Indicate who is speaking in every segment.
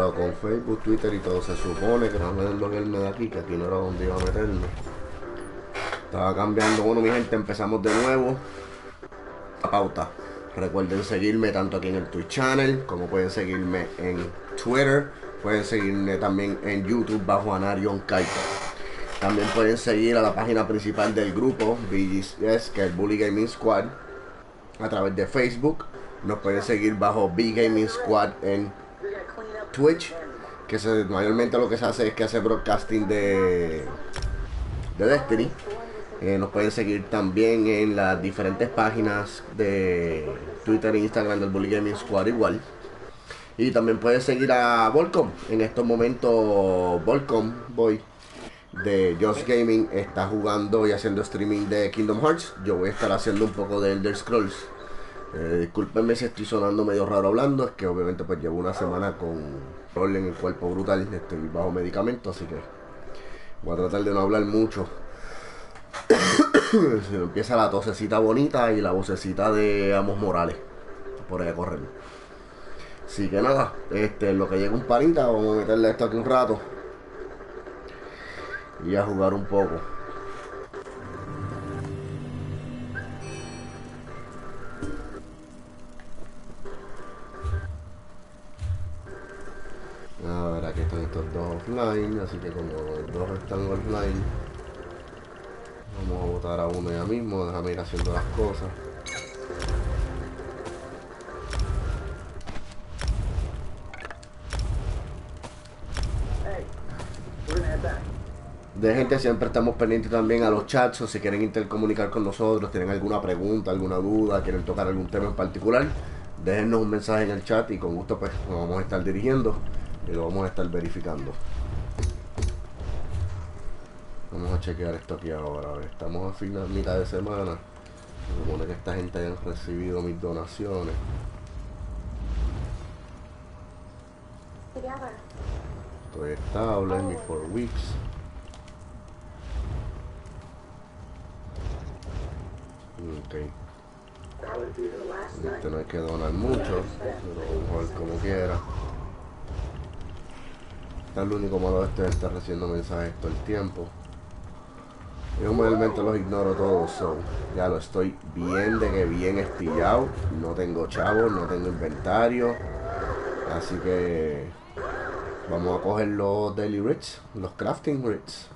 Speaker 1: Pero con Facebook, Twitter y todo se supone que no me desbloquearme de aquí, que aquí no era donde iba a meterme. Estaba cambiando. Bueno, mi gente, empezamos de nuevo. La pauta. Recuerden seguirme tanto aquí en el Twitch channel, como pueden seguirme en Twitter. Pueden seguirme también en YouTube bajo AnarionKayto. También pueden seguir a la página principal del grupo, BGS, que es el Bully Gaming Squad, a través de Facebook. Nos pueden seguir bajo B-Gaming Squad en Twitch, que mayormente lo que se hace es que hace broadcasting de Destiny. Nos pueden seguir también en las diferentes páginas de Twitter e Instagram del Bully Gaming Squad igual. Y también pueden seguir a Volcom. En estos momentos VolcomBoy de Just Gaming está jugando y haciendo streaming de Kingdom Hearts. Yo voy a estar haciendo un poco de Elder Scrolls. Discúlpenme si estoy sonando medio raro hablando, es que obviamente pues llevo una semana con rol en el cuerpo brutal, estoy bajo medicamento, así que voy a tratar de no hablar mucho. Se me empieza la tosecita bonita y la vocecita de Amos Morales por ahí a correr. Así que nada, en lo que llega un panita, vamos a meterle esto aquí un rato y a jugar un poco. A ver, aquí están estos dos offline, así que como los dos están offline, vamos a botar a uno ya mismo. Déjame ir haciendo las cosas. De gente, siempre estamos pendientes también a los chats, o si quieren intercomunicar con nosotros, tienen alguna pregunta, alguna duda, quieren tocar algún tema en particular, déjennos un mensaje en el chat y con gusto pues nos vamos a estar dirigiendo y lo vamos a estar verificando. Vamos a chequear esto aquí ahora. A ver, estamos a mitad de semana. Se supone que esta gente hayan recibido mis donaciones. Estoy estable en mis 4 weeks. Ok. No hay que donar mucho, pero vamos a ver como quiera. Este es lo único malo de esto, de estar recibiendo mensajes todo el tiempo. Yo mayormente los ignoro todos, so ya lo estoy bien de que bien estillado. No tengo chavos, no tengo inventario. Así que vamos a coger los daily rits, los crafting rits.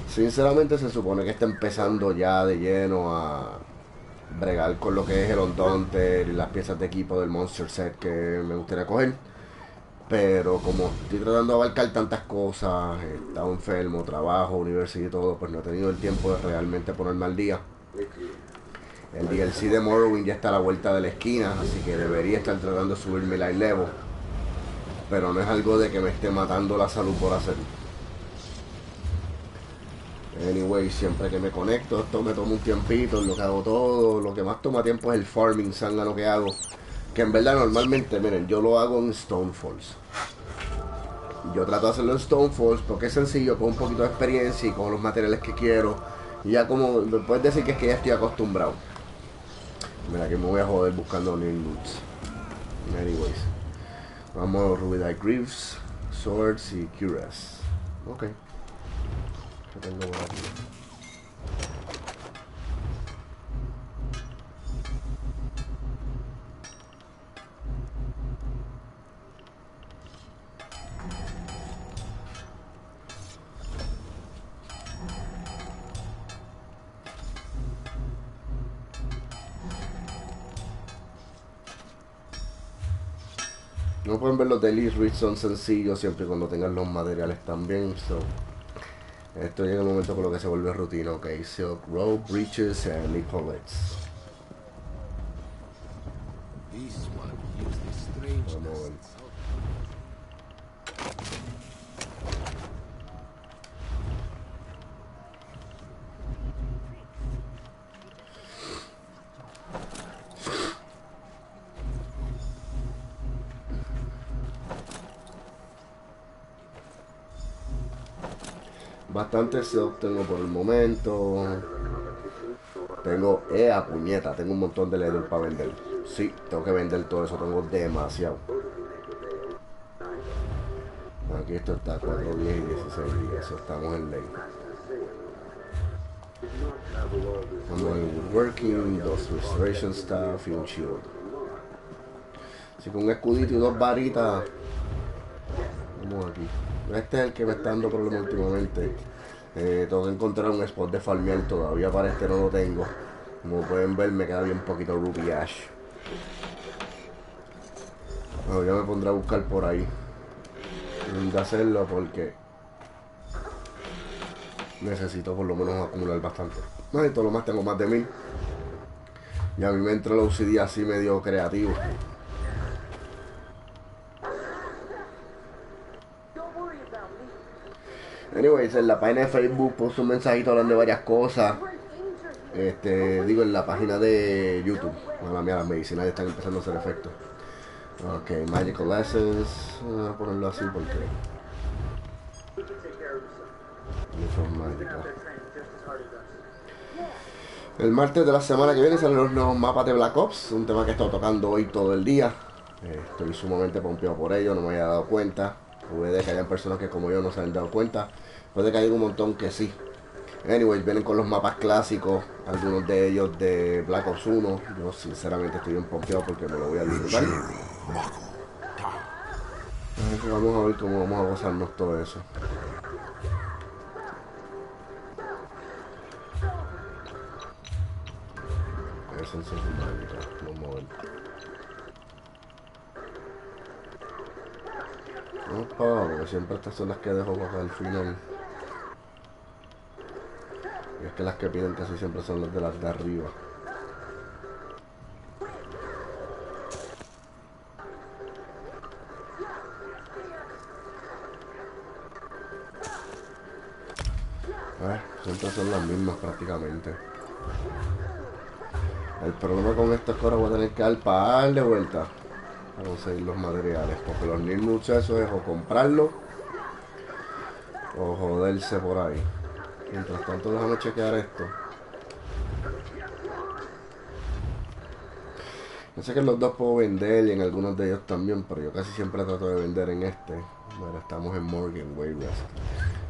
Speaker 1: Sinceramente se supone que está empezando ya de lleno a bregar con lo que es el Undaunted y las piezas de equipo del Monster Set que me gustaría coger. Pero como estoy tratando de abarcar tantas cosas, he estado enfermo, trabajo, universidad y todo, pues no he tenido el tiempo de realmente ponerme al día. El DLC de Morrowind ya está a la vuelta de la esquina, así que debería estar tratando de subir mi light level. Pero no es algo de que me esté matando la salud por hacerlo. Anyway, siempre que me conecto, esto me toma un tiempito, es lo que hago todo. Lo que más toma tiempo es el farming zángano que hago. Que en verdad normalmente, miren, yo lo hago en Stonefalls. Yo trato de hacerlo en Stonefalls porque es sencillo, con un poquito de experiencia y con los materiales que quiero. Y ya como, me puedes decir que es que ya estoy acostumbrado. Mira que me voy a joder buscando new loots. Anyways. Vamos a los Rubidite Greaves, Swords y Cuirass. Ok. ¿Qué tengo por aquí? No pueden ver, los daily reads son sencillos siempre y cuando tengan los materiales también. So, esto llega un momento con lo que se vuelve rutina. Ok, silk robe, breeches and epaulets. Vamos a ver. Bastante silk tengo por el momento. Tengo, a puñeta, tengo un montón de leather para vender. Sí, tengo que vender todo eso, tengo demasiado. Aquí esto está 4 días y 16 días, eso estamos en ley. Estamos en woodworking, 2 restoration staff y un shield. Así que un escudito y 2 varitas. Vamos aquí. Este es el que me está dando problemas últimamente. Tengo que encontrar un spot de farmear, todavía para este no lo tengo. Como pueden ver, me queda bien poquito Ruby Ash. Bueno, ya me pondré a buscar por ahí de hacerlo porque necesito por lo menos acumular bastante. No, y todo lo más tengo más de 1000. Y a mí me entra el OCD así medio creativo. Anyways, en la página de Facebook puse un mensajito hablando de varias cosas. Digo, en la página de YouTube. Bueno, mira, las medicinas están empezando a hacer efecto. Ok, Magical Lessons. Voy a ponerlo así porque eso es mágica. El martes de la semana que viene salen los nuevos mapas de Black Ops. Un tema que he estado tocando hoy todo el día. Estoy sumamente pompeado por ello, no me había dado cuenta. Puede que hayan personas que como yo no se han dado cuenta. Puede que haya un montón que sí. Anyways, vienen con los mapas clásicos, algunos de ellos de Black Ops 1. Yo sinceramente estoy bien pompeado porque me lo voy a disfrutar. Vamos a ver cómo vamos a gozarnos todo eso. Esencia mágica, vamos a ver. Opa, porque siempre estas son las que dejo para el final. Y es que las que piden casi siempre son las de arriba. Siempre son las mismas prácticamente. El problema con esto es que ahora voy a tener que dar para darle vuelta a conseguir los materiales, porque los new muchachos es o comprarlo o joderse por ahí. Mientras tanto déjame chequear esto. Yo sé que en los dos puedo vender y en algunos de ellos también, pero yo casi siempre trato de vender en este. Bueno, estamos en Morgan Wayrest.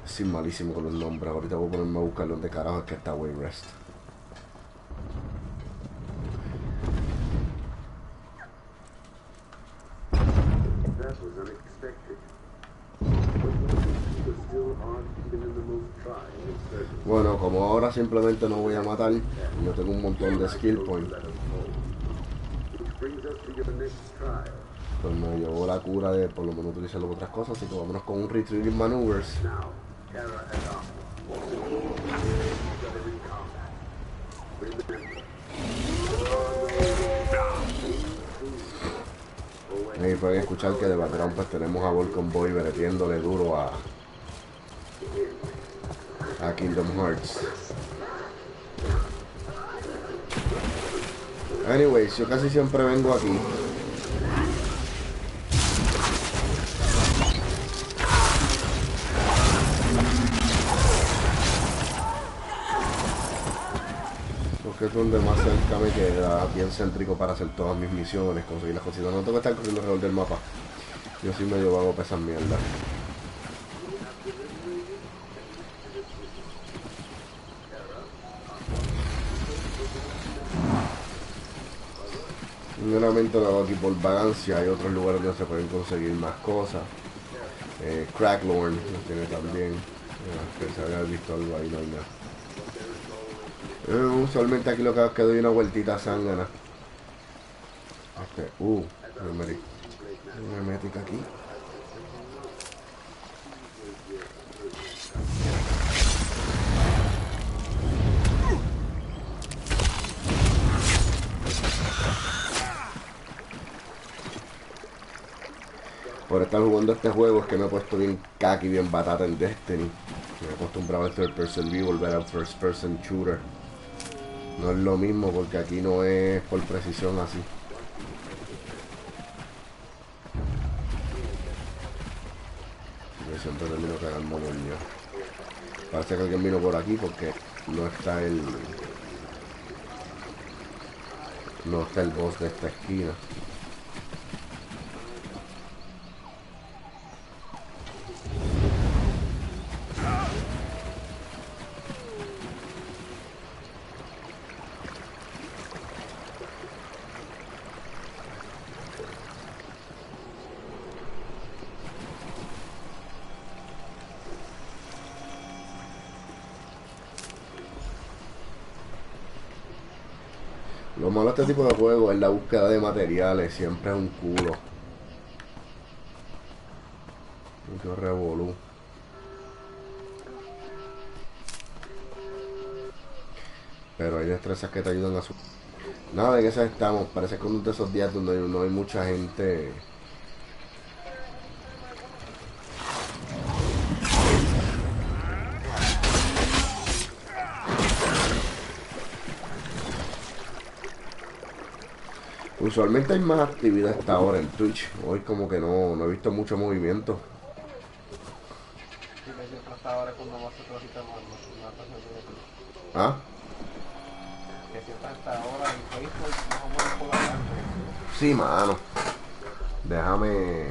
Speaker 1: Soy malísimo con los nombres, ahorita voy a ponerme a buscar dónde carajo es que está Wayrest. Bueno, como ahora simplemente no voy a matar, yo tengo un montón de skill points. Pues me llevó la cura de por lo menos utilizarlo para otras cosas, así que vámonos con un retrieving maneuvers. Ahí pueden escuchar que de background pues tenemos a VolcomBoy vertiéndole duro a Kingdom Hearts. Anyways, yo casi siempre vengo aquí. Porque es donde más cerca me queda, bien céntrico para hacer todas mis misiones, conseguir las cositas. No tengo que estar corriendo alrededor del mapa. Yo sí medio vago para esas mierdas. Generalmente lo hago aquí por vagancia, hay otros lugares donde se pueden conseguir más cosas. Cracklorn lo tiene también. Que se había visto algo ahí, no hay nada. Usualmente aquí lo que hago es que doy una vueltita zángana. Me metí aquí. Por estar jugando este juego es que me he puesto bien kaki, bien batata en Destiny. Me he acostumbrado al third person view, volver al first person shooter. No es lo mismo porque aquí no es por precisión así. Yo siempre termino cagando niños. Parece que alguien vino por aquí porque no está No está el boss de esta esquina. Lo malo de este tipo de juegos es la búsqueda de materiales, siempre es un culo. Mucho revolú. Pero hay destrezas que te ayudan a su... Nada, en esas estamos. Parece que uno de esos días donde no hay mucha gente. Usualmente hay más actividad hasta ahora en Twitch. Hoy como que no he visto mucho movimiento.
Speaker 2: Sí, que siempre hasta ahora es cuando más se transita más
Speaker 1: ¿Ah?
Speaker 2: que siempre hasta ahora en Facebook más o menos por la tarde.
Speaker 1: Sí, mano. Déjame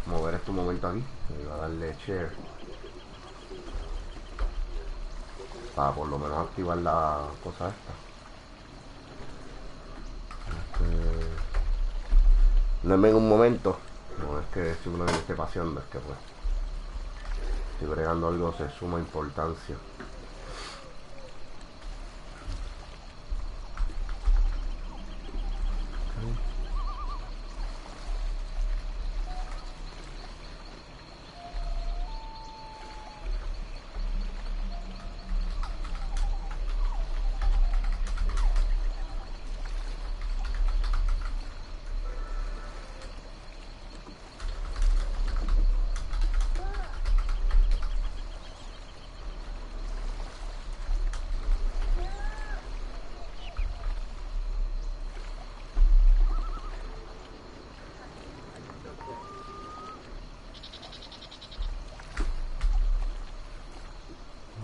Speaker 1: mover este momento aquí. Voy a darle share. Para por lo menos activar la cosa esta. No es en un momento. No es que simplemente esté paseando, es que pues estoy bregando algo de suma importancia.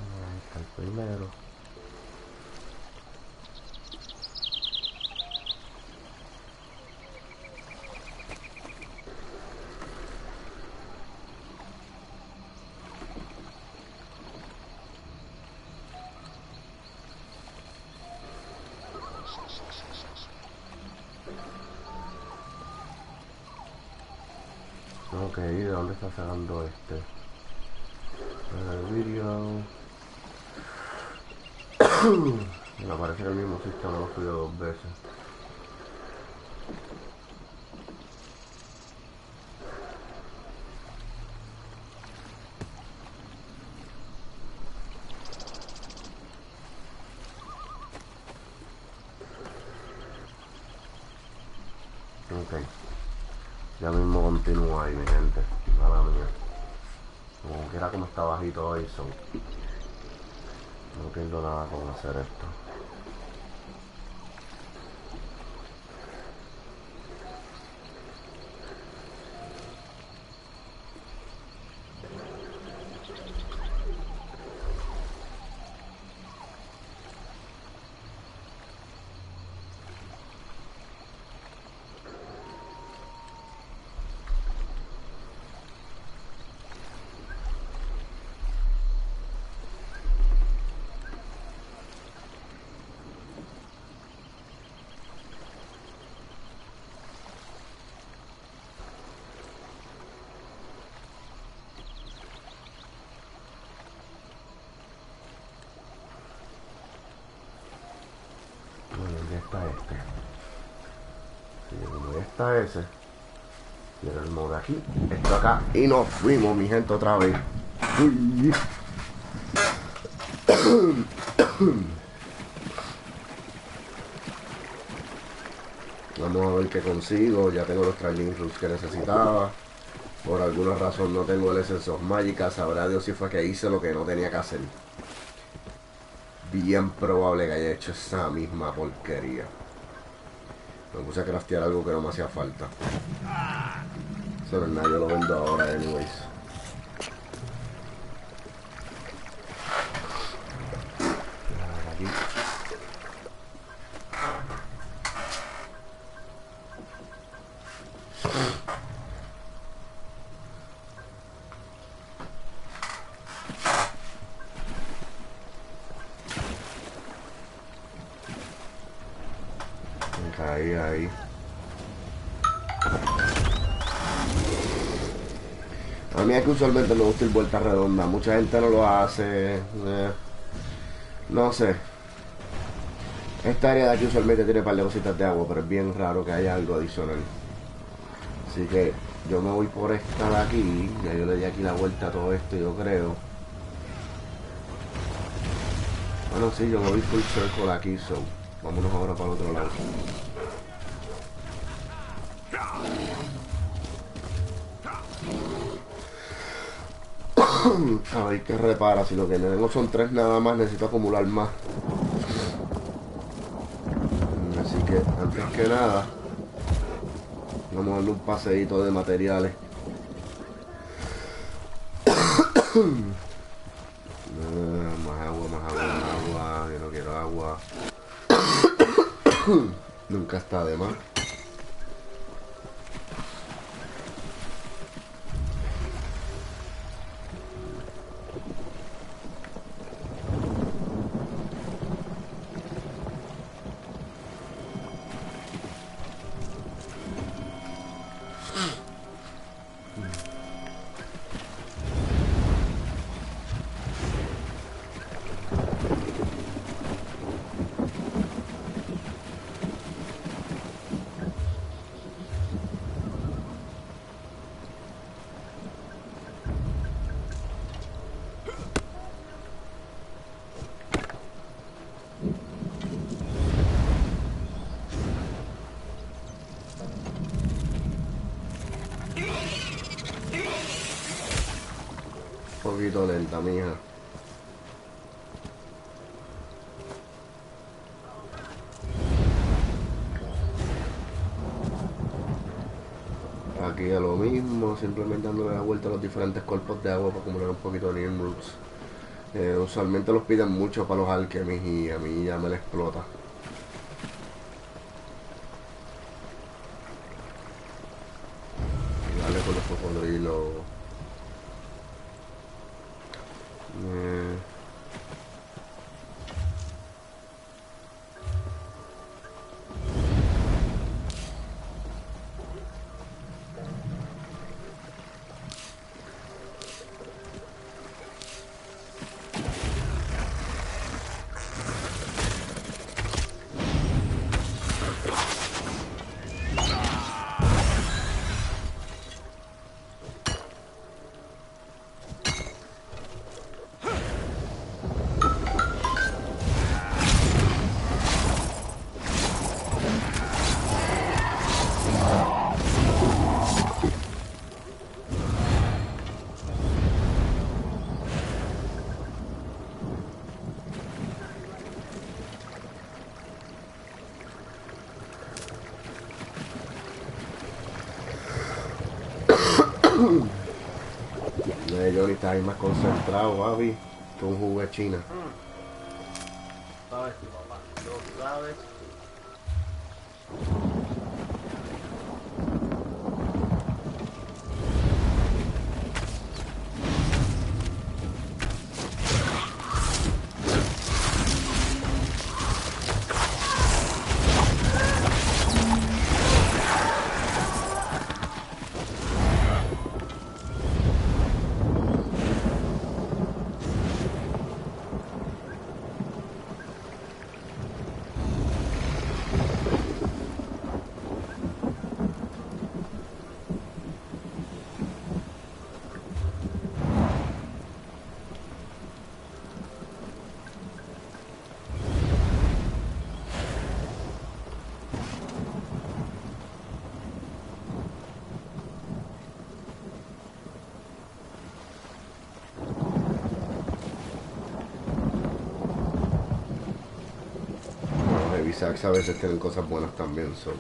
Speaker 1: Ahí está el primero. Ok, ¿de dónde está sacando este? El vídeo. Me parece que el mismo sistema lo subió 2 veces. Ok, ya mismo continúa ahí, mi gente. Mala mía. Como quiera como está bajito hoy, son. No pierdo nada con hacer esto. Bueno, ya está este. Sí, como ya está ese. Quiero el modo de aquí, esto acá. Y nos fuimos, mi gente, otra vez. Uy. Vamos a ver qué consigo. Ya tengo los trailing roots que necesitaba. Por alguna razón no tengo el Essence of Magica. Sabrá Dios si fue que hice lo que no tenía que hacer. Bien probable que haya hecho esa misma porquería. Me puse a craftear algo que no me hacía falta. Eso no es nada, yo lo vendo ahora, anyways. Aquí. Ahí. A mí es que usualmente me gusta ir vuelta redonda. Mucha gente no lo hace. No sé. Esta área de aquí usualmente tiene un par de cositas de agua, pero es bien raro que haya algo adicional. Así que yo me voy por esta de aquí. Ya yo le di aquí la vuelta a todo esto, yo creo. Bueno, sí, yo me voy full circle aquí, so vámonos ahora para el otro lado. A ver qué repara. Si lo que tengo son 3 nada más, necesito acumular más. Así que antes que nada, vamos a darle un paseíto de materiales. Más agua. Yo no quiero agua. Nunca está de más. Un poquito lenta, mija. Aquí a lo mismo, simplemente dándole la vuelta a los diferentes cuerpos de agua para acumular un poquito de Neem Roots. Usualmente los piden mucho para los alchemies y a mí ya me la explota. Dale con los cocodrilos. Johnny está ahí más concentrado, Abby, que un jugo de China.
Speaker 2: Sabes, tu papá, lo sabes.
Speaker 1: Isaacs a veces tienen cosas buenas también, so.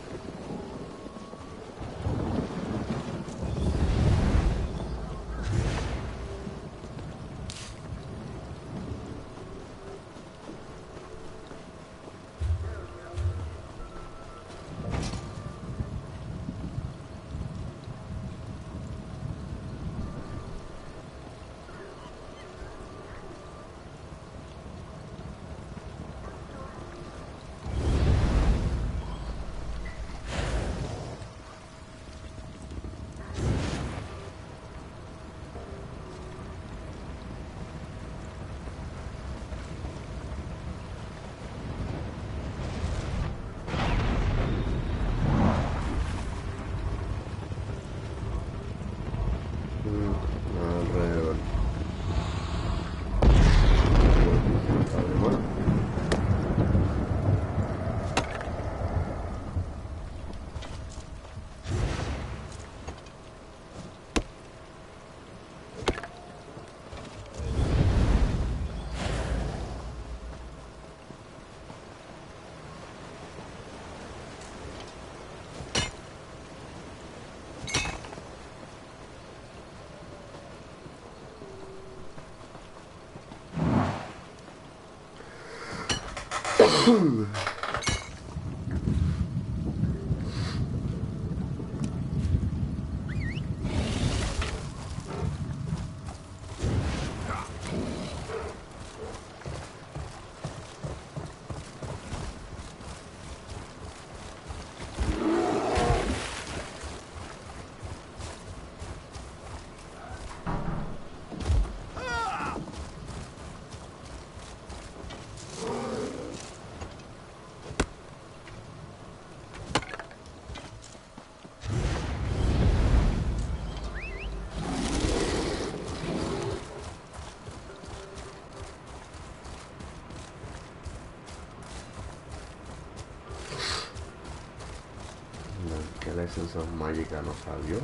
Speaker 1: Que la esencia mágica no salió.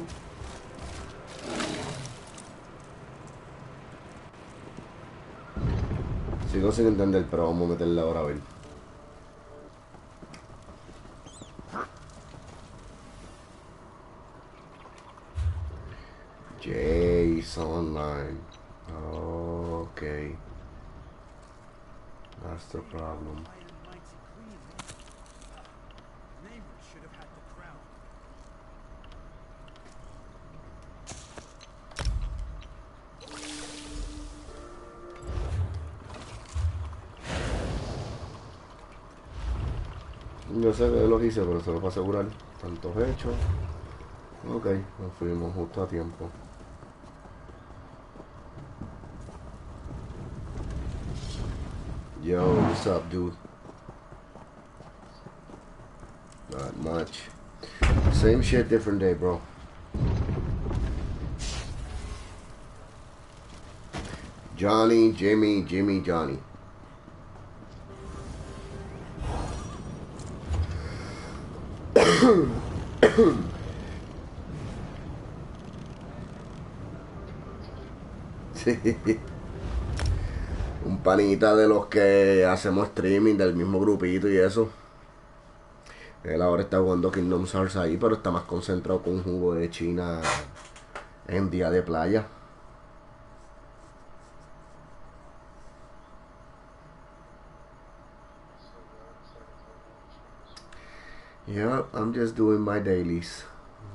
Speaker 1: Sigo sin entender, pero vamos a meterle ahora a ver. Jason Online. Okay. That's the problem. Yo sé que lo hice, pero solo para asegurar. Tantos hechos. Ok, nos fuimos justo a tiempo. Yo, what's up, dude? Not much. Same shit, different day, bro. Johnny, Jimmy, Johnny. Sí. Un panita de los que hacemos streaming del mismo grupito y eso. Él ahora está jugando Kingdom Hearts ahí, pero está más concentrado con un jugo de China en día de playa. Yeah, I'm just doing my dailies.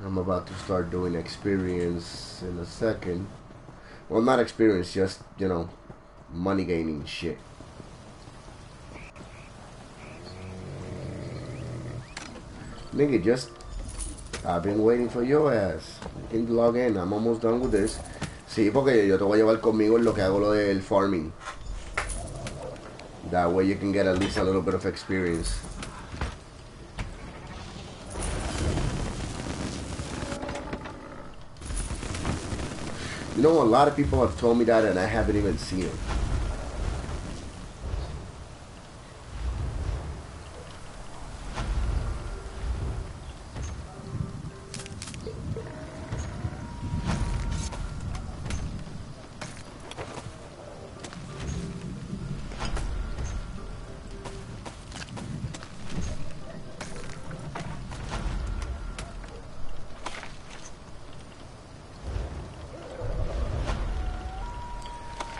Speaker 1: I'm about to start doing experience in a second. Well, not experience, just, you know, money gaining shit. Nigga, just... I've been waiting for your ass. You can log in, I'm almost done with this. Sí, porque yo te voy a llevar conmigo en lo que hago lo del farming. That way you can get at least a little bit of experience. You know, a lot of people have told me that and I haven't even seen it.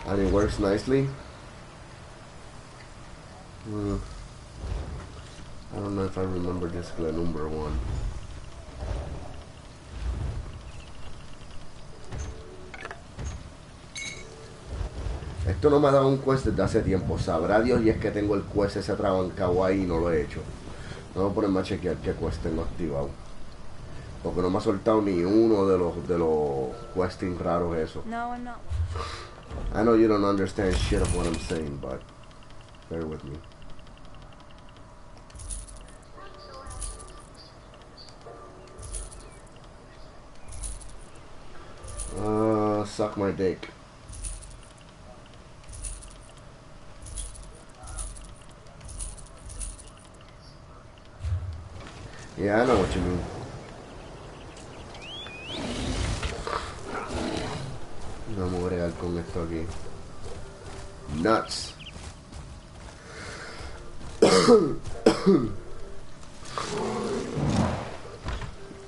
Speaker 1: And it works nicely. I don't know if I remember this number one. Esto no me ha dado un quest desde hace tiempo. Sabrá Dios y es que tengo el quest ese atrabancado ahí y no lo he hecho. Vamos a ponerme a chequear qué quest tengo activado. Porque no me ha soltado ni uno de los questing raros eso.
Speaker 3: No, I'm not.
Speaker 1: I know you don't understand shit of what I'm saying, but bear with me. Suck my dick. Yeah, I know what you mean. Vamos a bregar con esto aquí. Nuts.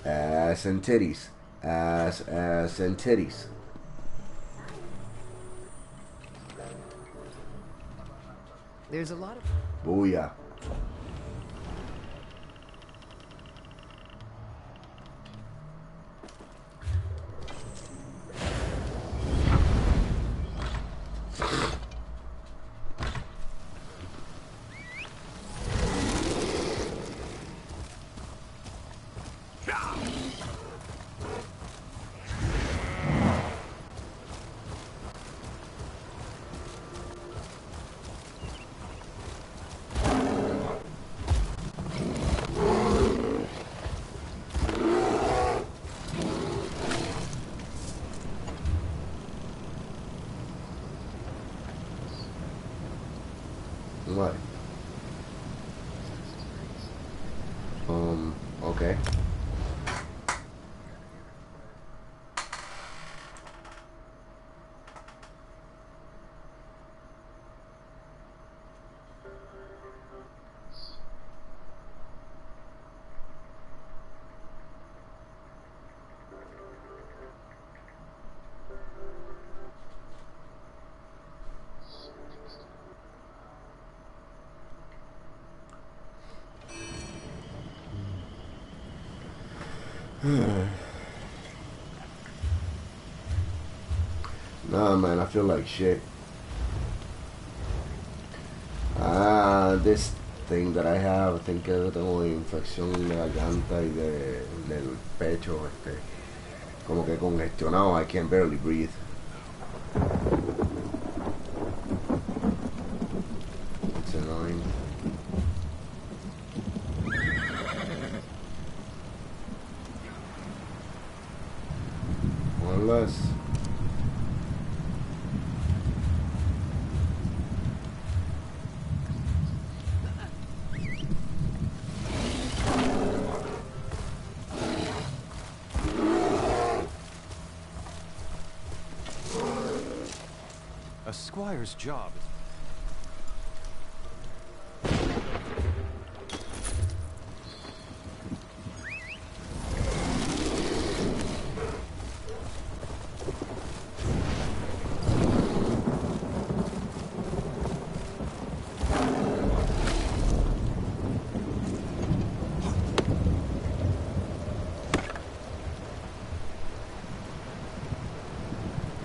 Speaker 1: Ass and titties. Ass and titties.
Speaker 4: There's a lot of...
Speaker 1: Booyah. What? Okay. Nah, man, I feel like shit. This thing that I have, I think que tengo infección de garganta y del pecho, como que congestionado. I can barely breathe. It's annoying. More or less.
Speaker 3: A squire's job.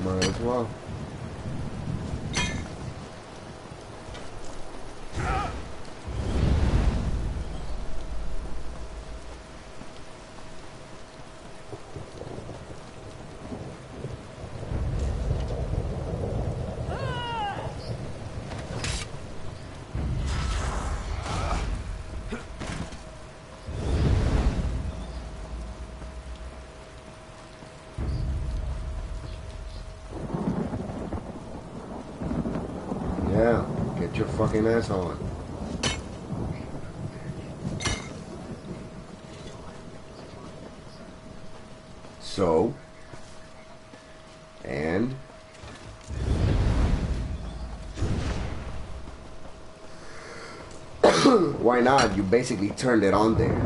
Speaker 1: Might as well. Yeah, get your fucking ass on. So, and why not? You basically turned it on there.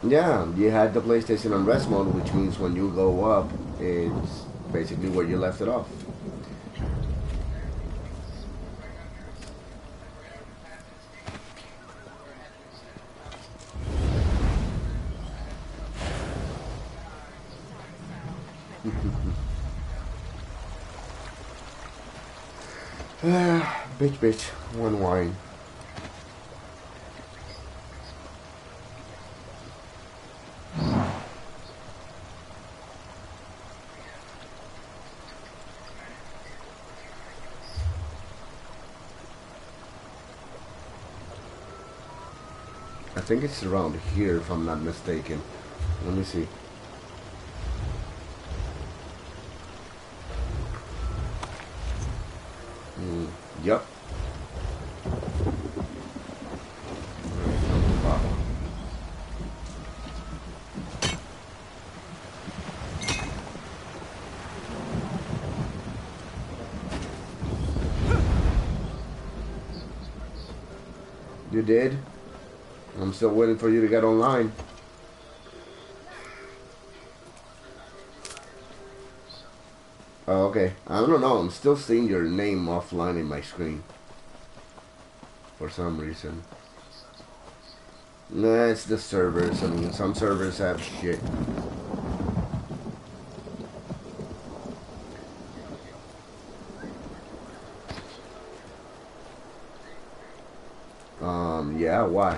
Speaker 1: Yeah, you had the PlayStation on rest mode, which means when you go up, it's basically where you left it off. Bitch, one wine. I think it's around here, if I'm not mistaken. Let me see. Yep. You did? I'm still waiting for you to get online. Oh, okay. I don't know. I'm still seeing your name offline in my screen. For some reason. Nah, it's the servers. I mean, some servers have shit. Yeah, why?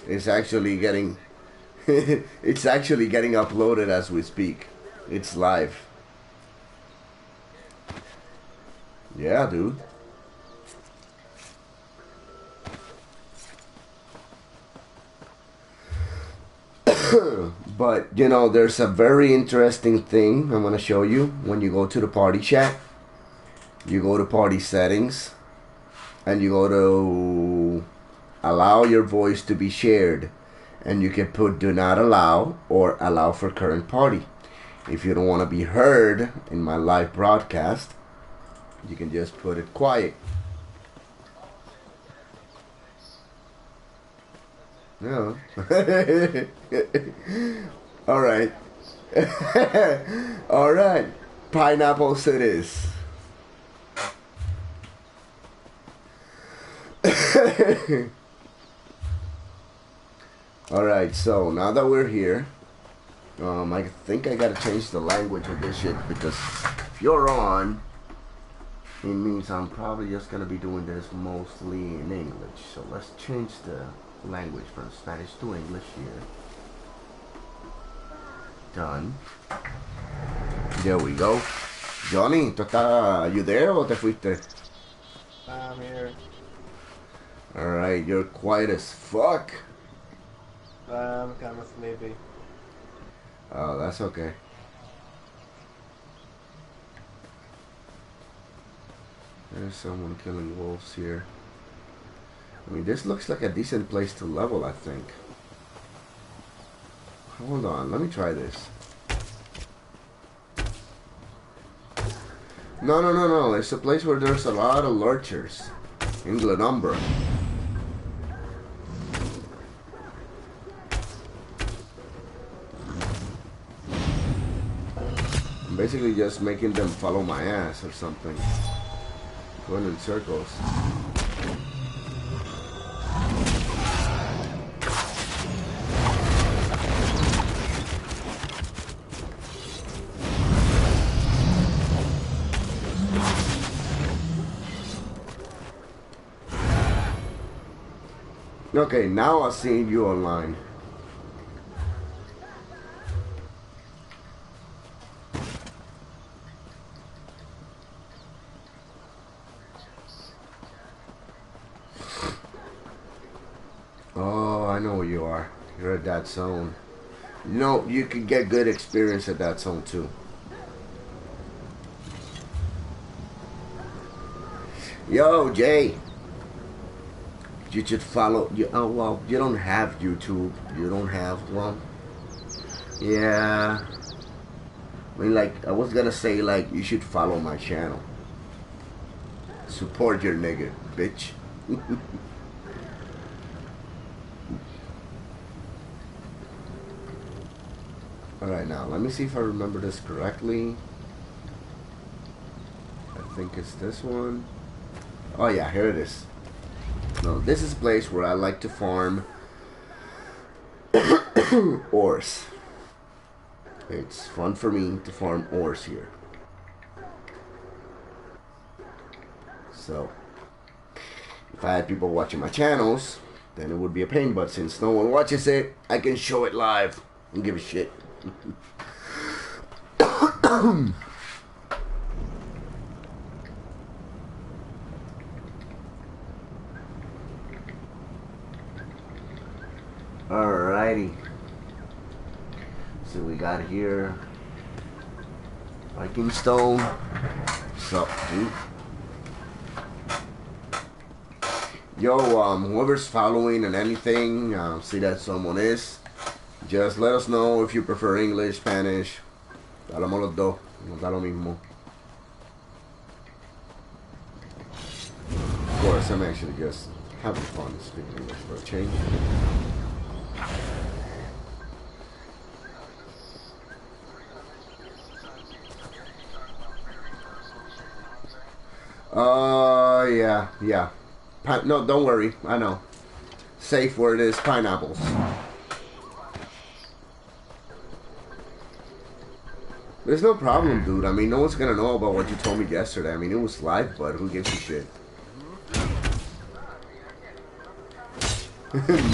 Speaker 1: It's actually getting it's actually getting uploaded as we speak. It's live. Yeah, dude. But, you know, there's a very interesting thing I'm going to show you when you go to the party chat. You go to party settings and you go to allow your voice to be shared. And you can put do not allow or allow for current party. If you don't want to be heard in my live broadcast, you can just put it quiet. No. All right. All right. Pineapples it is. All right. So now that we're here, I think I gotta change the language of this shit because if you're on, it means I'm probably just gonna be doing this mostly in English. So let's change the language from Spanish to English here. Done. There we go. Johnny, you there o te fuiste?
Speaker 2: I'm here.
Speaker 1: Alright, you're quiet as fuck.
Speaker 2: I'm kind of sleepy.
Speaker 1: Oh, that's okay. There's someone killing wolves here. I mean, this looks like a decent place to level, I think. Hold on, let me try this. No. It's a place where there's a lot of lurchers. In Glenumbra. I'm basically just making them follow my ass or something. Going in circles. Okay, now I've seen you online. Oh, I know where you are. You're at that zone. You know, you can get good experience at that zone too. Yo, Jay. You should follow. Oh, well, you don't have YouTube. You don't have one. Yeah. I mean, like, I was gonna say, like, you should follow my channel. Support your nigga, bitch. Alright, now, let me see if I remember this correctly. I think it's this one. Oh, yeah, here it is. No, this is a place where I like to farm ores. It's fun for me to farm ores here. So, if I had people watching my channels, then it would be a pain, but since no one watches it, I can show it live and give a shit. Alrighty. So we got here Viking Stone. What's up, dude? Yo, whoever's following and anything, see that someone is, just let us know if you prefer English, Spanish. Hablamos los dos, nos da lo mismo. Of course, I'm actually just having fun speaking English for a change. Yeah. No, don't worry. I know. Safe word is pineapples. There's no problem, dude. I mean, no one's gonna know about what you told me yesterday. I mean, it was live, but who gives a shit?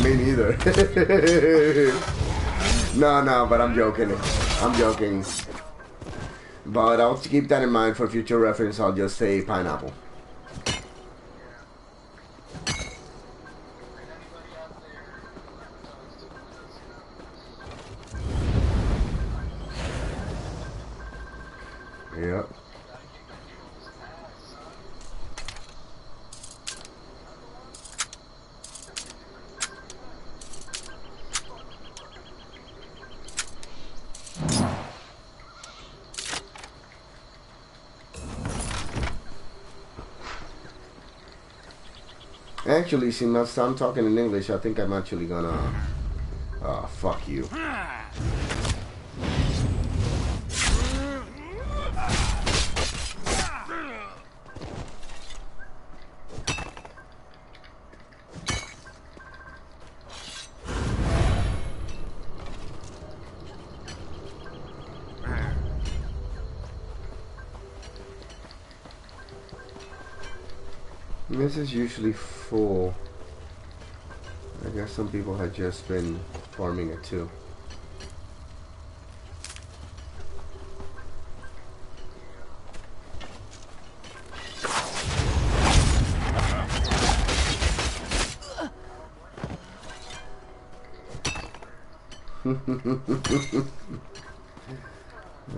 Speaker 1: Me neither. No, but I'm joking. I'm joking. But I'll keep that in mind for future reference. I'll just say pineapple. Yep. Actually, since I'm talking in English, I think I'm actually gonna... fuck you. This is usually full. I guess some people had just been farming it too.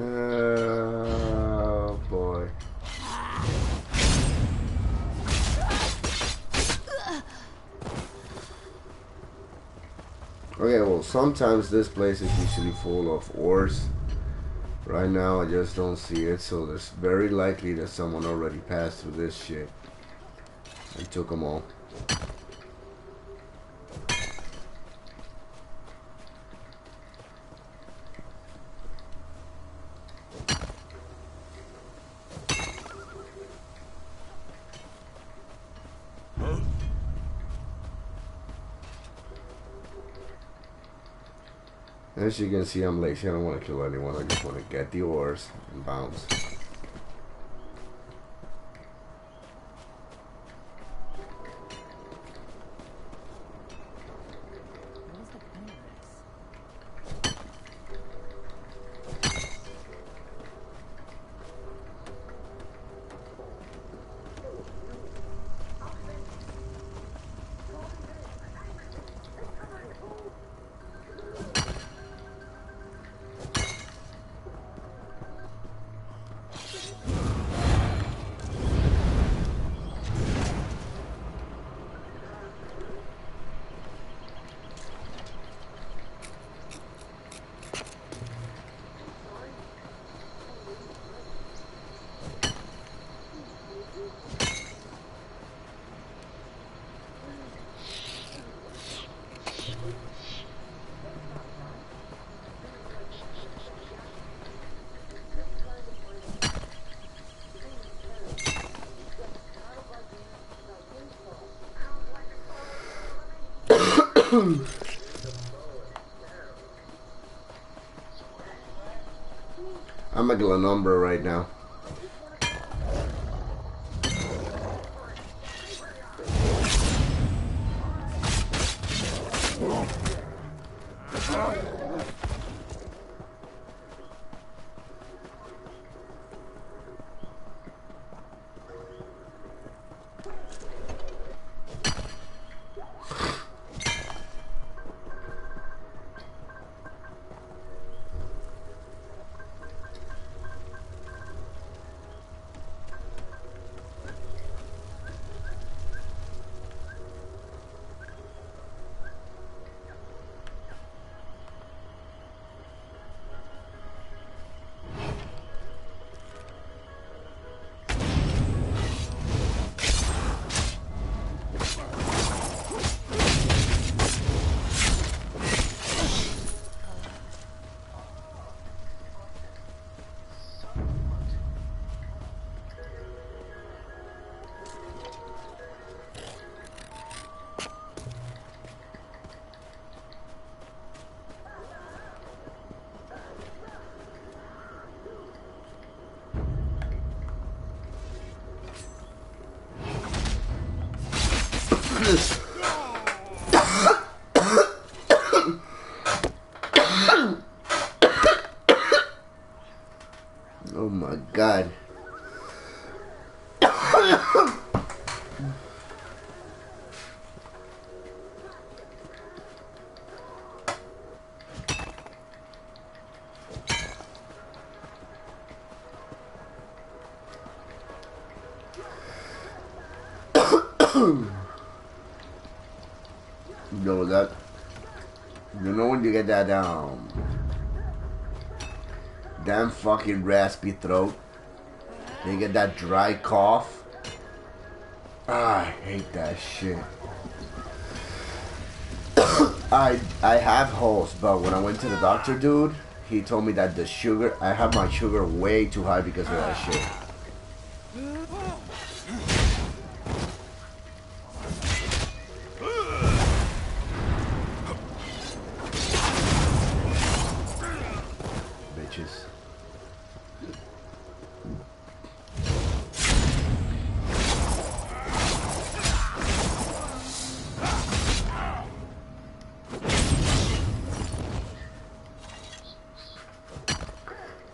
Speaker 1: Oh boy. Okay, well, sometimes this place is usually full of ores. Right now, I just don't see it, so it's very likely that someone already passed through this shit and took them all. As you can see, I'm lazy. I don't want to kill anyone. I just want to get the ores and bounce. I'm a Glanumbra right now. my god. Yo, that, you know when you get that damn fucking raspy throat, you get that dry cough. I hate that shit. I have host, but when I went to the doctor, dude, he told me that the sugar, I have my sugar way too high because of that shit. Bitches.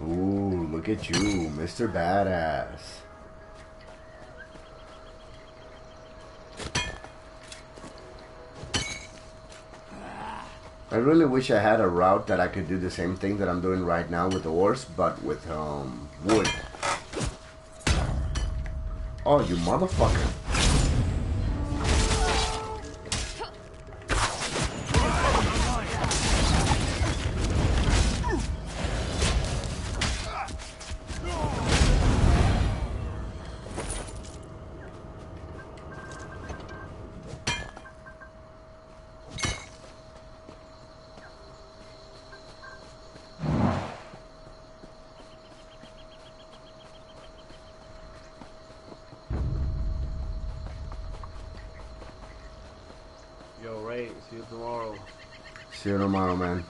Speaker 1: Ooh, look at you, Mr. Badass. I really wish I had a route that I could do the same thing that I'm doing right now with the horse, but with wood. Oh, you motherfucker.
Speaker 2: Yo, Ray, see you tomorrow.
Speaker 1: See you tomorrow, man.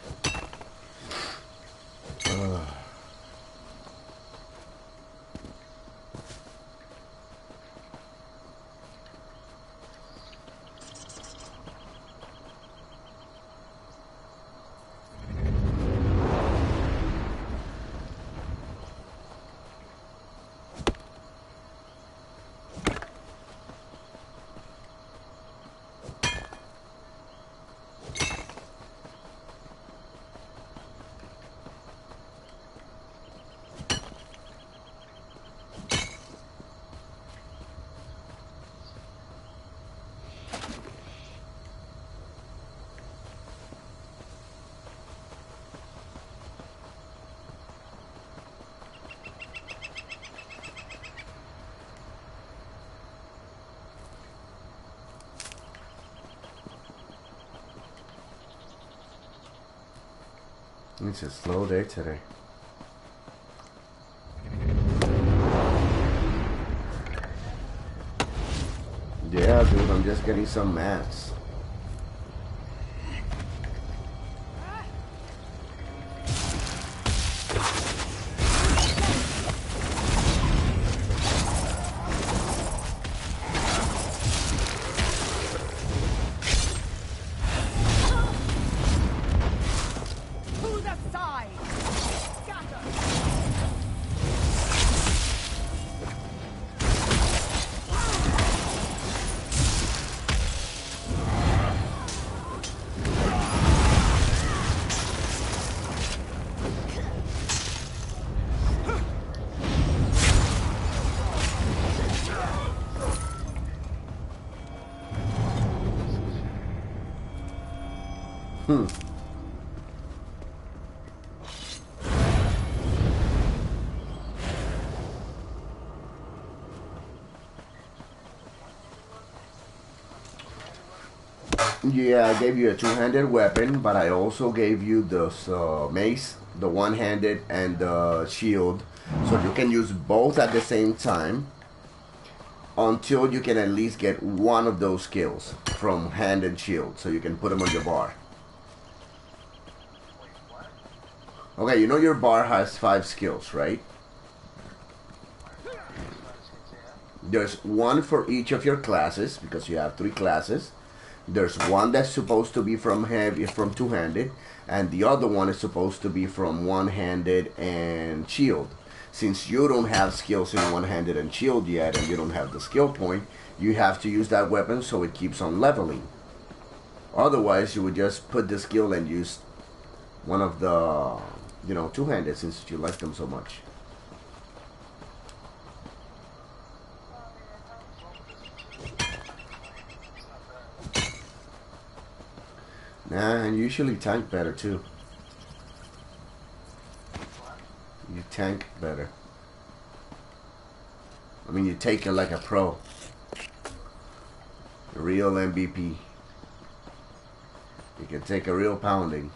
Speaker 1: It's a slow day today. Yeah, dude, I'm just getting some mats. Yeah, I gave you a two-handed weapon, but I also gave you this mace, the one-handed and the shield, so you can use both at the same time until you can at least get one of those skills from hand and shield, so you can put them on your bar. Okay, you know your bar has 5 skills, right? There's one for each of your classes, because you have 3 classes. There's one that's supposed to be from two-handed, and the other one is supposed to be from one-handed and shield. since you don't have skills in one-handed and shield yet, and you don't have the skill point, you have to use that weapon so it keeps on leveling. Otherwise, you would just put the skill and use one of the, you know, two-handed, since you like them so much. Nah, and you usually tank better too. You tank better. I mean, you take it like a pro. A real MVP. You can take a real pounding.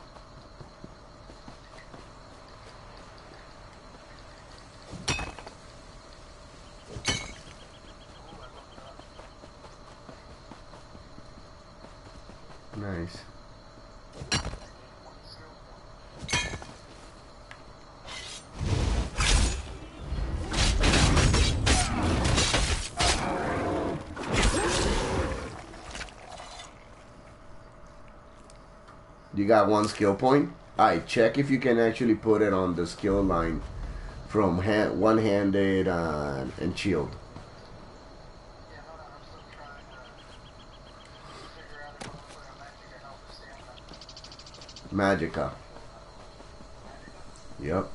Speaker 1: Nice. You got one skill point. Alright, check if you can actually put it on the skill line from one-handed and shield. Magica. Yep.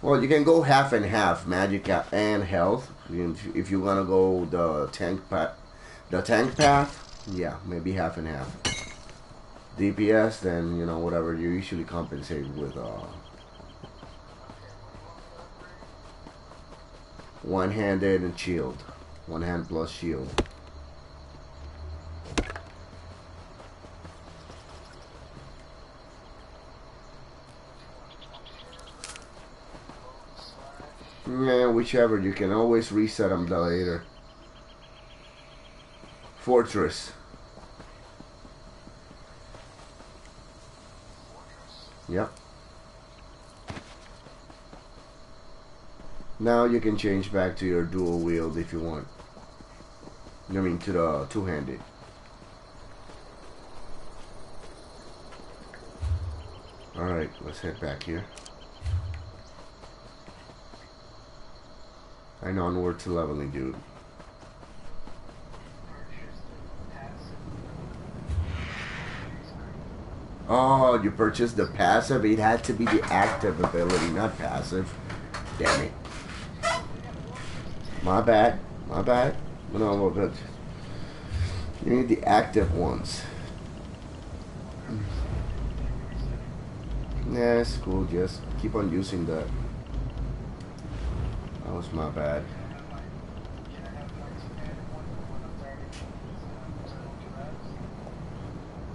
Speaker 1: Well, you can go half and half, Magica and health. If you wanna go the tank path, yeah, maybe half and half. DPS, then you know whatever you usually compensate with one-handed and shield, one hand plus shield. Yeah, whichever. You can always reset them later. Fortress. Yep. Now you can change back to your dual wield if you want. I mean to the two-handed. Alright, let's head back here. And onward to leveling, dude. Oh, you purchased the passive? It had to be the active ability, not passive. Damn it. My bad. My bad. No, but you need the active ones. Yeah, it's cool. Just keep on using that. That was my bad.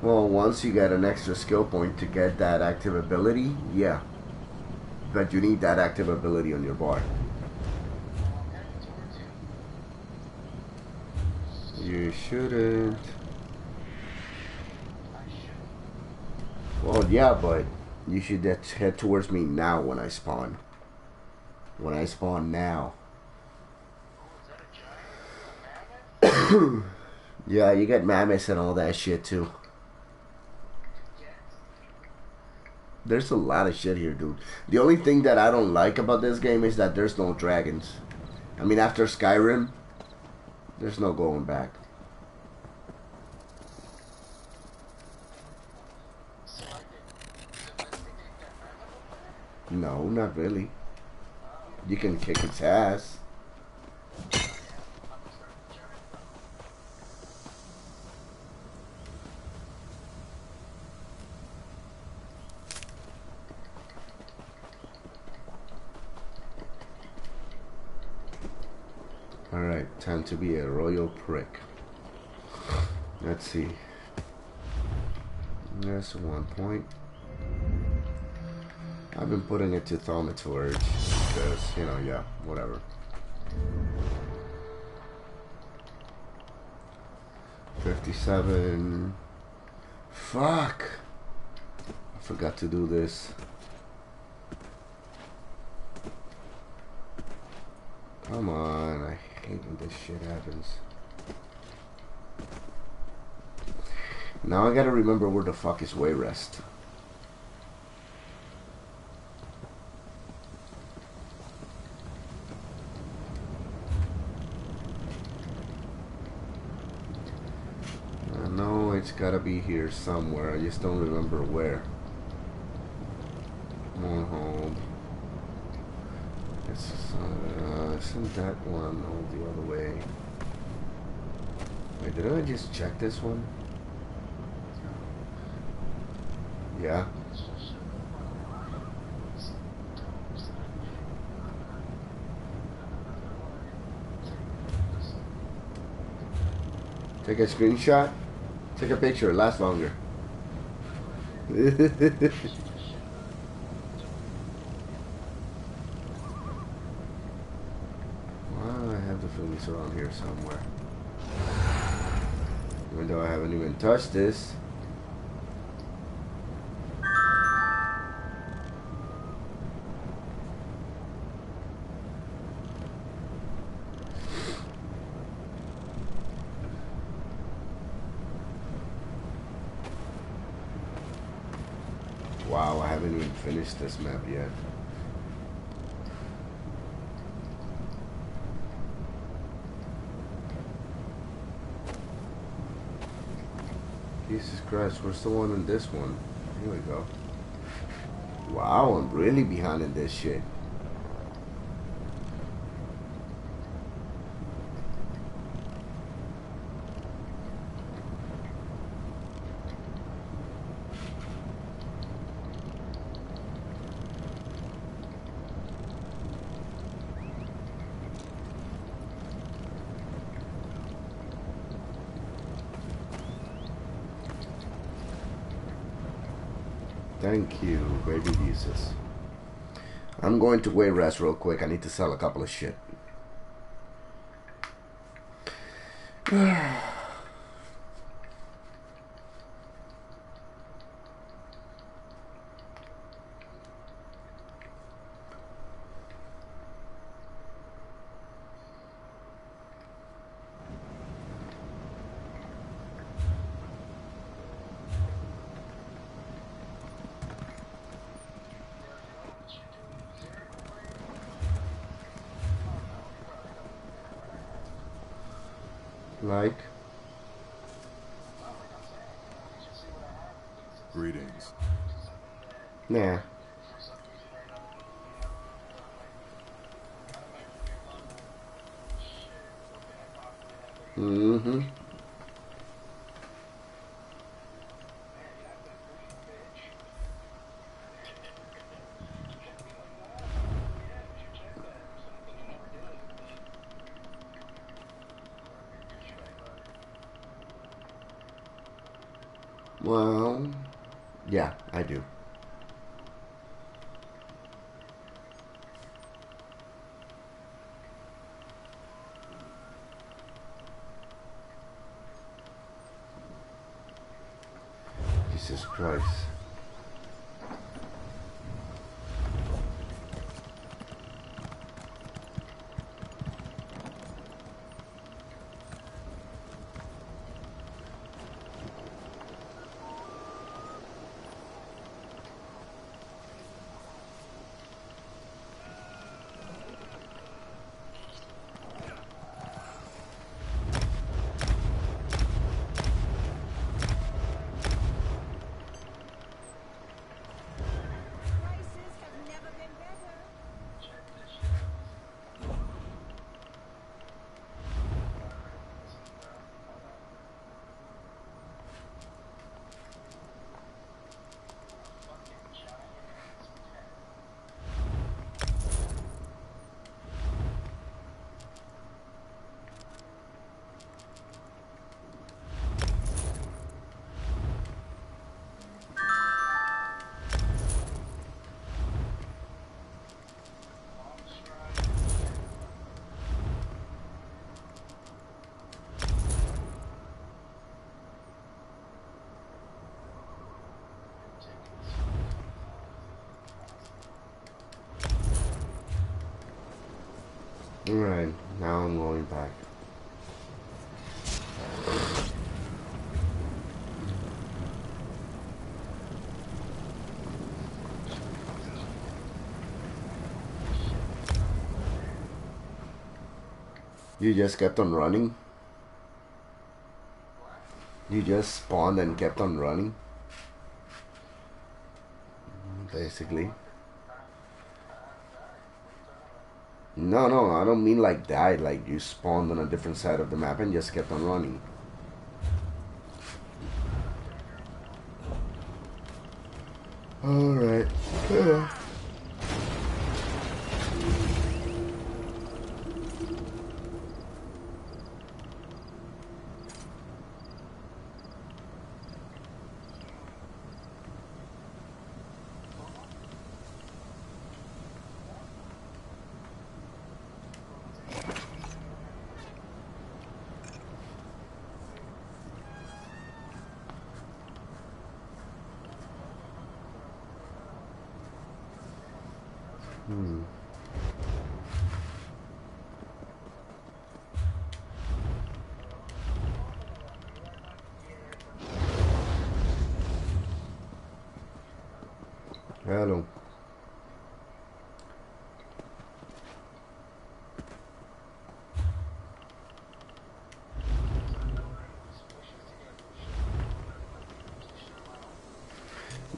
Speaker 1: Well, once you get an extra skill point to get that active ability, yeah. But you need that active ability on your bar. You shouldn't. Well, yeah, but you should head towards me now when I spawn. When I spawn now. Yeah, you get mammoths and all that shit too. There's a lot of shit here, dude. The only thing that I don't like about this game is that there's no dragons. I mean, after Skyrim, there's no going back. No, not really. You can kick its ass. Alright, time to be a royal prick. Let's see. That's 1 point. I've been putting it to thaumaturge because, you know, yeah, whatever. 57. Fuck! I forgot to do this. Come on, I hate when this shit happens. Now I gotta remember where the fuck is Wayrest. It's gotta be here somewhere. I just don't remember where. Come on home. Isn't that one the other way? Wait, did I just check this one? Yeah. Take a screenshot. Take a picture. It lasts longer. Why do I have the feeling it's around here somewhere? Even though I haven't even touched this. Wow, I haven't even finished this map yet. Jesus Christ, where's the one in this one? Here we go. Wow, I'm really behind in this shit. Thank you, baby Jesus. I'm going to wait rest real quick. I need to sell a couple of shit. Like,
Speaker 3: Greetings.
Speaker 1: nah. Mm-hmm. Well, yeah, I do. Jesus Christ. Alright, now I'm going back. You just kept on running? You just spawned and kept on running, basically. No, no, I don't mean like that. Like you spawned on a different side of the map and just kept on running. Alright. Yeah. Hello.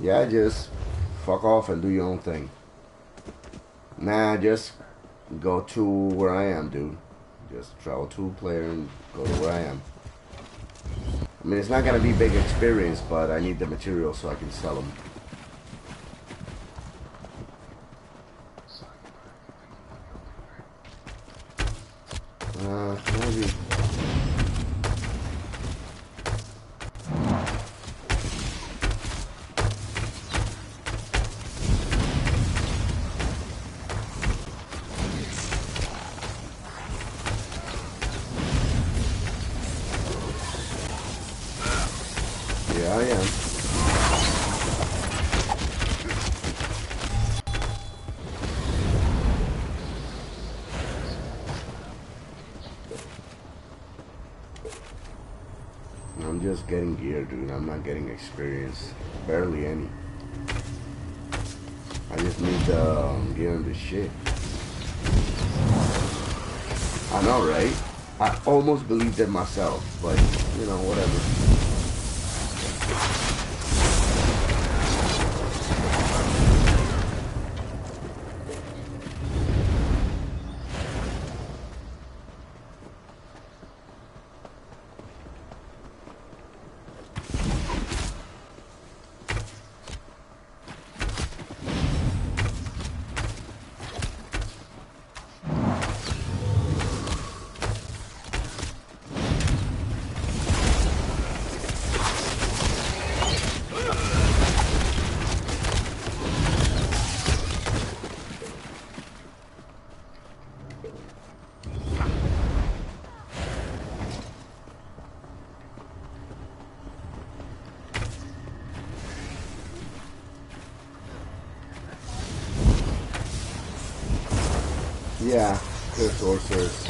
Speaker 1: Yeah, just fuck off and do your own thing. Nah, just go to where I am, dude. Just travel to a player and go to where I am. I mean, it's not gonna be big experience, but I need the material so I can sell them. Maybe. Yeah, I am. I'm just getting gear, dude. I'm not getting experience. Barely any. I just need to get on this shit. I know, right? I almost believed it myself, but, you know, whatever. Yeah, good sorcerers.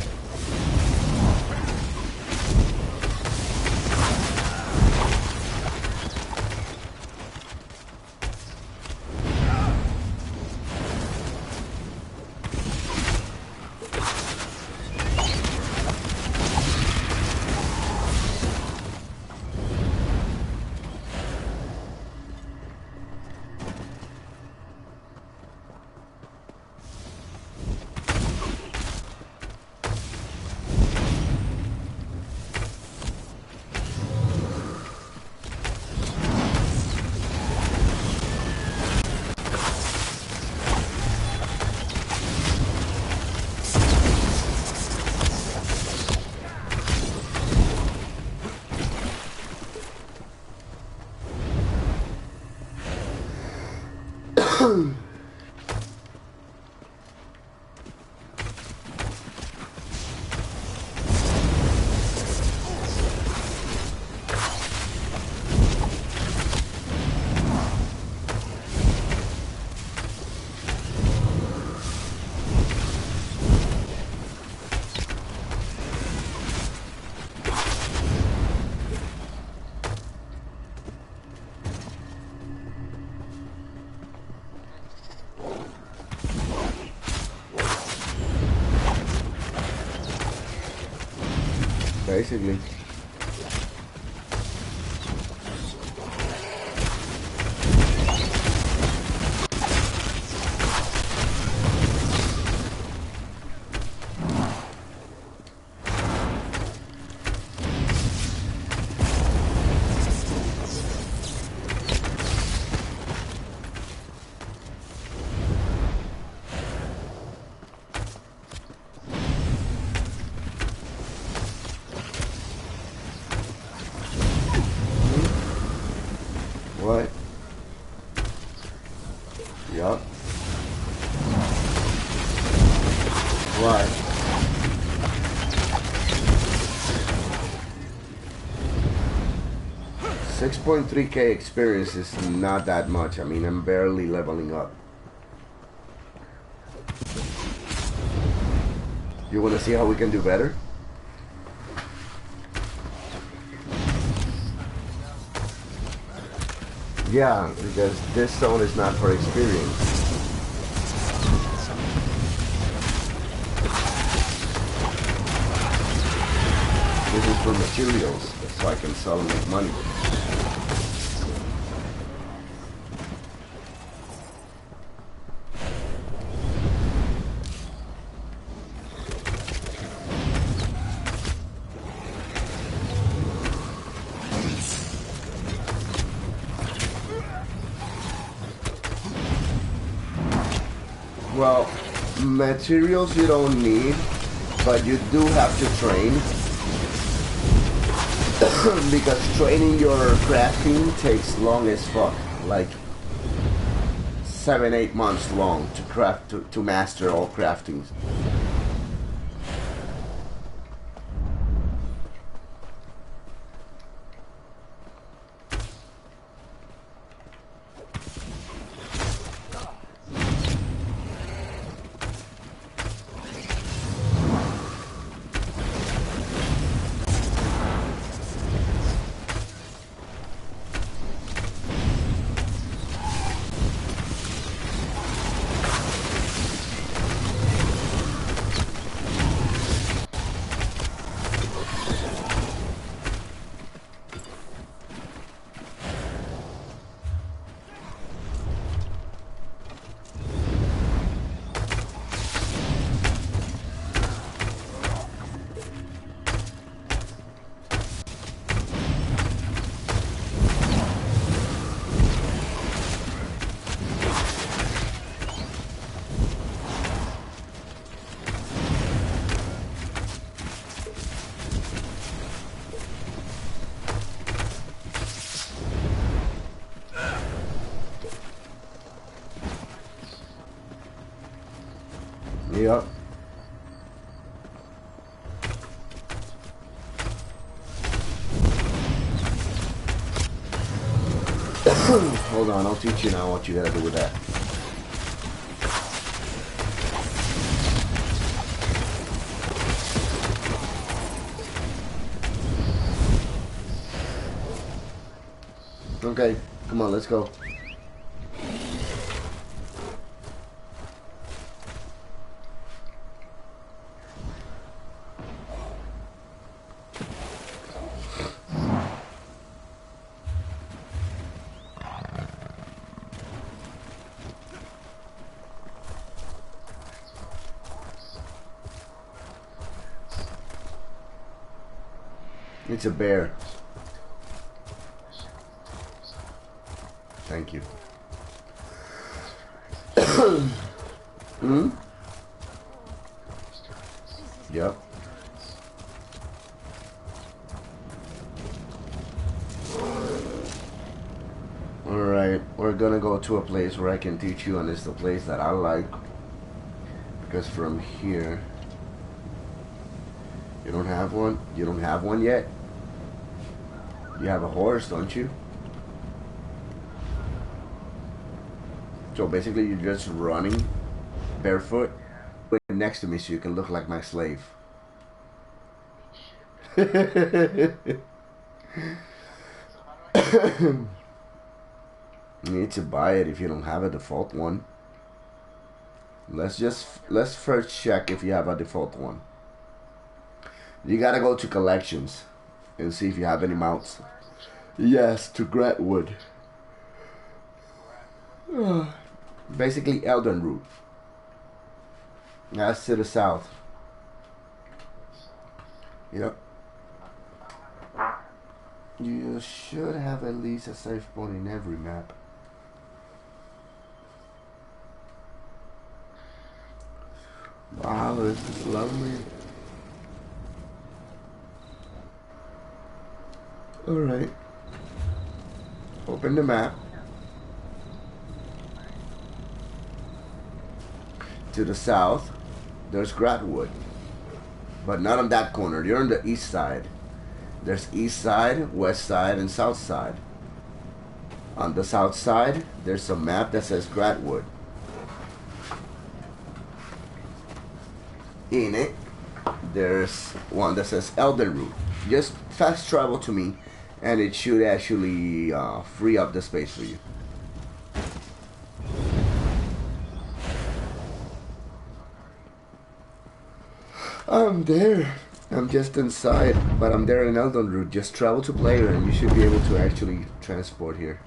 Speaker 1: Basically. Yup. Right. $6.3K experience is not that much. I mean, I'm barely leveling up. You want to see how we can do better? Yeah, because this zone is not for experience. This is for materials, so I can sell and make money. Well, materials you don't need, but you do have to train. Because training your crafting takes long as fuck. Like 7-8 months long to craft to master all craftings. Yep. Hold on, I'll teach you now what you gotta do with that. Okay, come on, let's go. It's a bear. Thank you. Hmm? Yep. Alright, we're gonna go to a place where I can teach you, and it's the place that I like. Because from here... You don't have one? You don't have one yet? You have a horse, don't you? So basically you're just running barefoot next to me so you can look like my slave. You need to buy it if you don't have a default one. Let's first check if you have a default one. You gotta go to collections and see if you have any mounts. Yes, to Gretwood. Basically Elden Root. That's to the south. Yep. You should have at least a safe point in every map. Wow, this is lovely. Alright. Open the map. to the south, there's Gradwood. But not on that corner. You're on the east side. There's east side, west side, and south side. On the south side, there's a map that says Gradwood. In it, there's one that says Eldenroot. Just fast travel to me, and it should actually free up the space for you. I'm there. I'm just inside, but I'm there in Eldenroot. Just travel to player, and you should be able to actually transport here.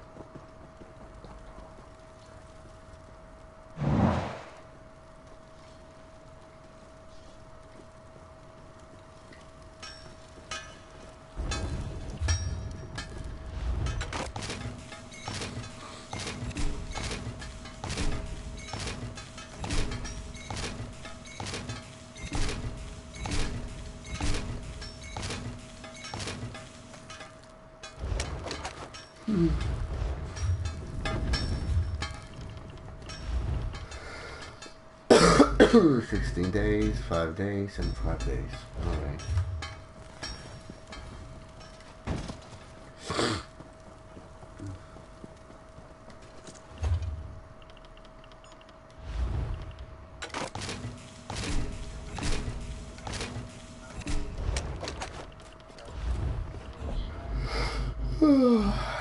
Speaker 1: Hmm. 16 days, 5 days, and 5 days. Alright.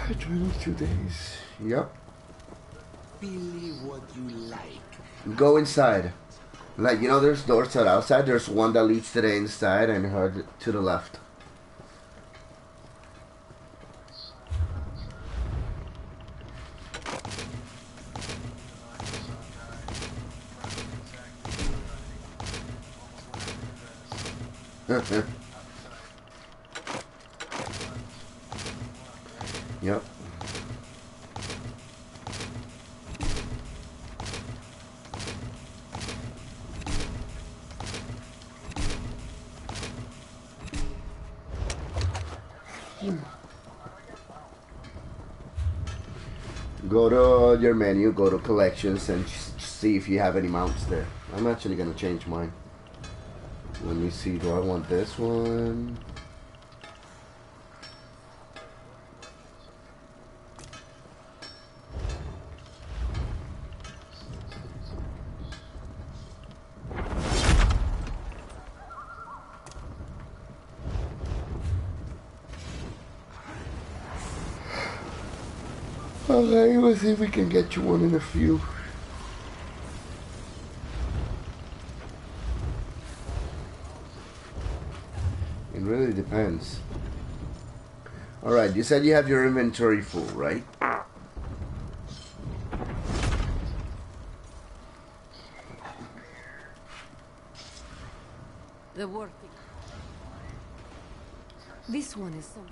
Speaker 1: I traveled 2 days. Yep.
Speaker 4: Believe what you like.
Speaker 1: Go inside. Like, you know, there's doors to the outside. There's one that leads to the inside and her to the left. Yep. Go to your menu, go to collections, and see if you have any mounts there. I'm actually gonna change mine. Let me see, do I want this one? Okay, let's see if we can get you one in a few. It really depends. Alright, you said you have your inventory full, right?
Speaker 5: The working. This one is some.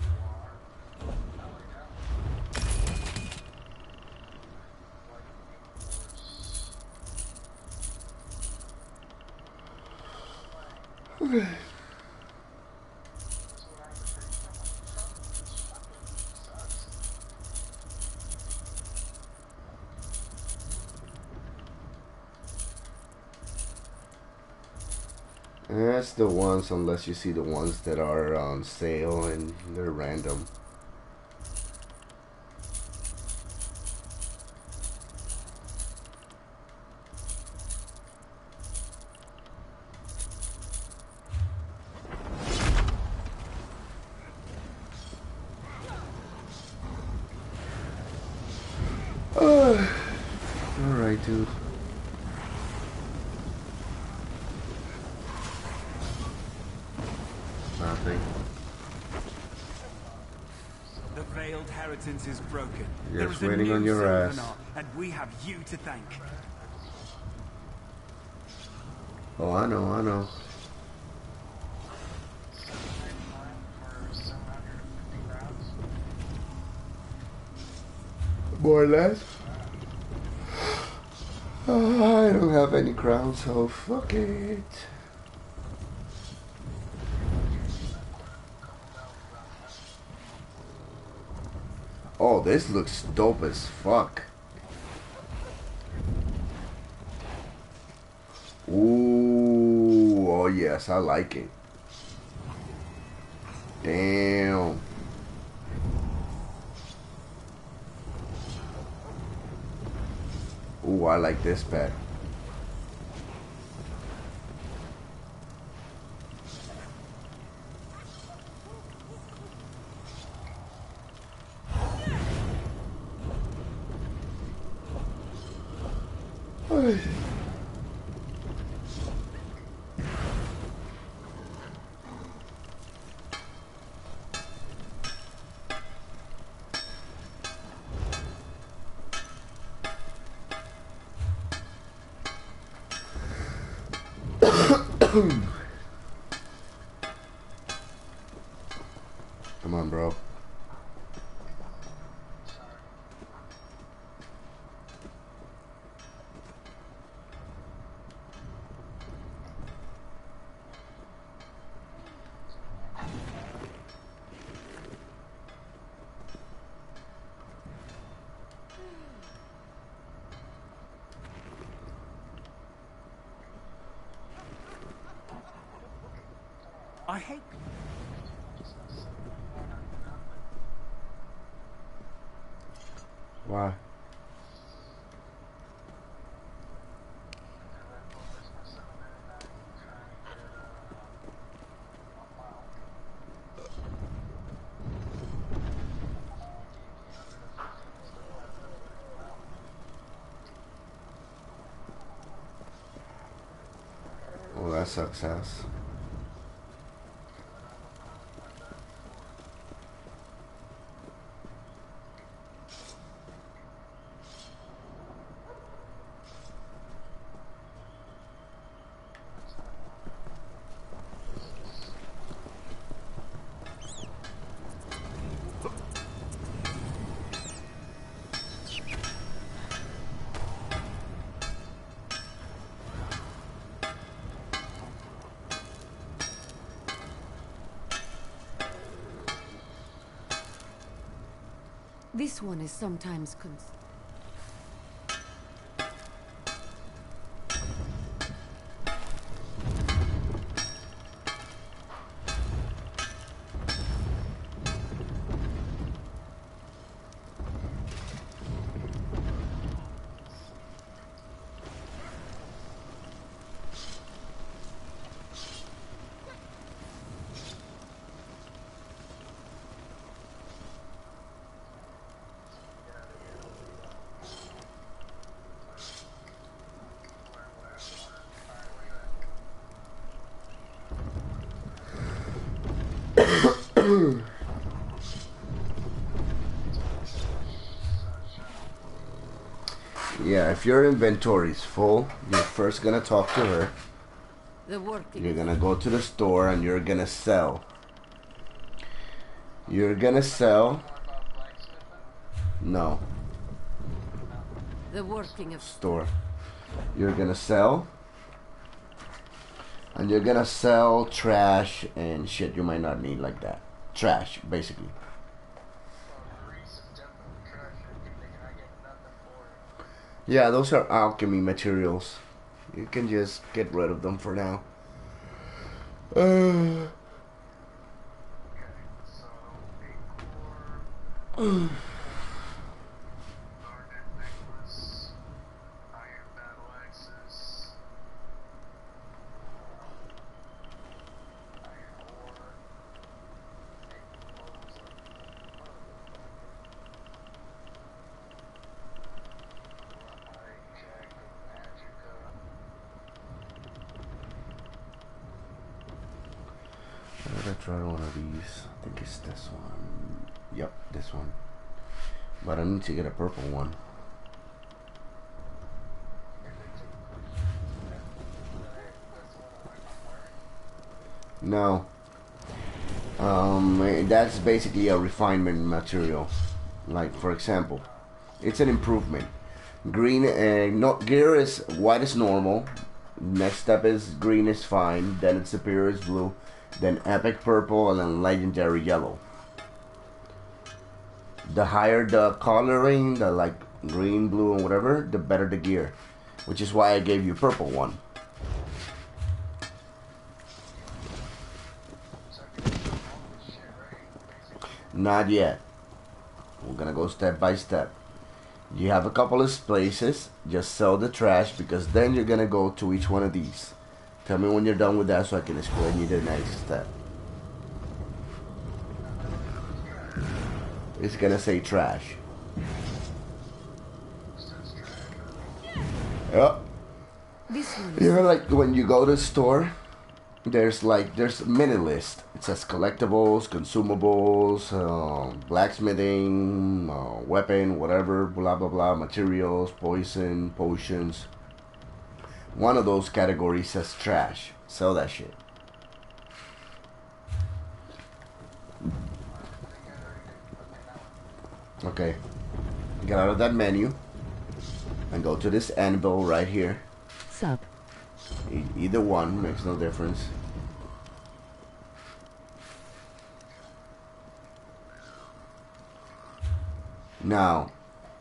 Speaker 1: Okay. That's the ones, unless you see the ones that are on sale and they're random. Alright, dude. Nothing.
Speaker 4: The veiled inheritance is broken.
Speaker 1: Just waiting on your ass.
Speaker 4: And we have you to thank.
Speaker 1: Oh, I know, I know. More or less. I don't have any crowns, so fuck it. Oh, this looks dope as fuck. Ooh, oh yes, I like it. Damn. Ooh, I like this pet. Come on, bro.
Speaker 4: I hate.
Speaker 1: Why? Well, that's success.
Speaker 5: This one is sometimes Yeah, if your inventory is full, you're first gonna talk to her. You're gonna go to the store and you're gonna sell. You're gonna sell. No. the working of
Speaker 1: Store. You're gonna sell. And you're gonna sell trash and shit you might not need, like that. Trash, basically. Yeah, those are alchemy materials. You can just get rid of them for now. I gotta try one of these. I think it's this one. Yep, this one. But I need to get a purple one. No. That's basically a refinement material. Like, for example, it's an improvement. Green, not gear is white is normal. Next step is green is fine. Then its superior is blue. Then epic purple, and then legendary yellow. The higher the coloring, the like green, blue, and whatever, the better the gear. Which is why I gave you purple one.
Speaker 5: Not yet. We're gonna go step by step. You have a couple of places. Just sell the trash, because then you're gonna go to each one of these. Tell me when you're done with that so I can explain you the next step. It's gonna say trash. Yep. You know, like when you go to the store, there's mini list. It says collectibles, consumables, blacksmithing, weapon, whatever, blah blah blah, materials, poison, potions. One of those categories says trash. Sell that shit. Okay. Get out of that menu and go to this anvil right here.
Speaker 6: Sub.
Speaker 5: Either one makes no difference. Now,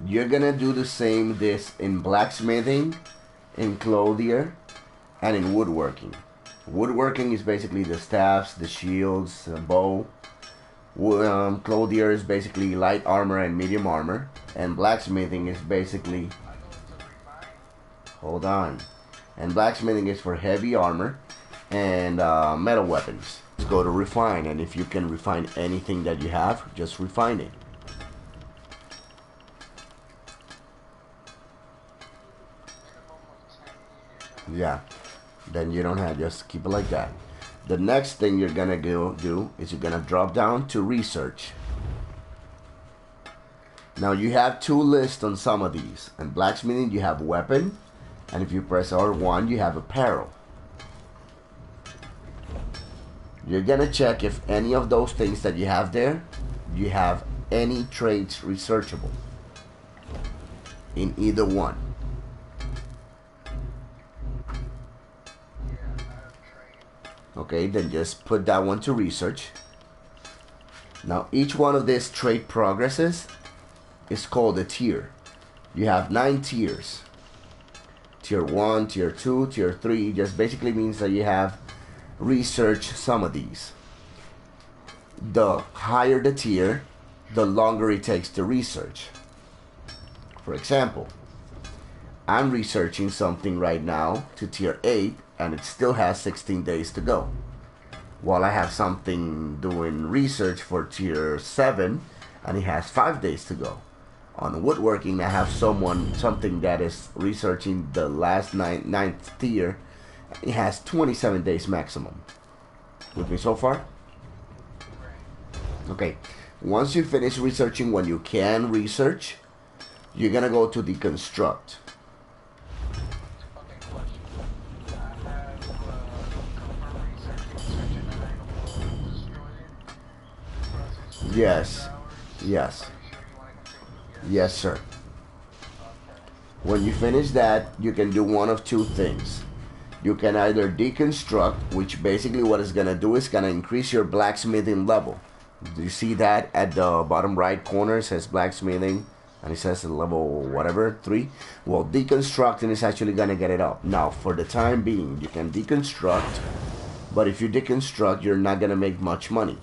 Speaker 5: you're gonna do the same this in blacksmithing, in clothier, and in woodworking. Woodworking is basically the staffs, the shields, the bow. Clothier is basically light armor and medium armor, and blacksmithing is basically, hold on, and blacksmithing is for heavy armor and metal weapons. Let's go to refine, and if you can refine anything that you have, just refine it. Yeah, then you don't have, just keep it like that. The next thing you're gonna do is you're gonna drop down to research. Now you have two lists on some of these. In blacksmithing you have weapon, and if you press R1 you have apparel. You're gonna check if any of those things that you have there, you have any traits researchable in either one. Okay, then just put that one to research. Now each one of these trait progresses is called a tier. You have 9 tiers. Tier 1, tier 2, tier 3 just basically means that you have researched some of these. The higher the tier, the longer it takes to research. For example, I'm researching something right now to tier 8, and it still has 16 days to go. While I have something doing research for tier 7, and it has 5 days to go. On woodworking, I have something that is researching the last 9th tier. It has 27 days maximum. With me so far? Okay. Once you finish researching what you can research, you're gonna go to deconstruct. Yes. Yes. Yes, sir. When you finish that, you can do one of two things. You can either deconstruct, which basically what it's gonna do is gonna increase your blacksmithing level. Do you see that at the bottom right corner? It says blacksmithing, and it says level whatever 3. Well, deconstructing is actually gonna get it up. Now, for the time being, you can deconstruct, but if you deconstruct, you're not gonna make much money.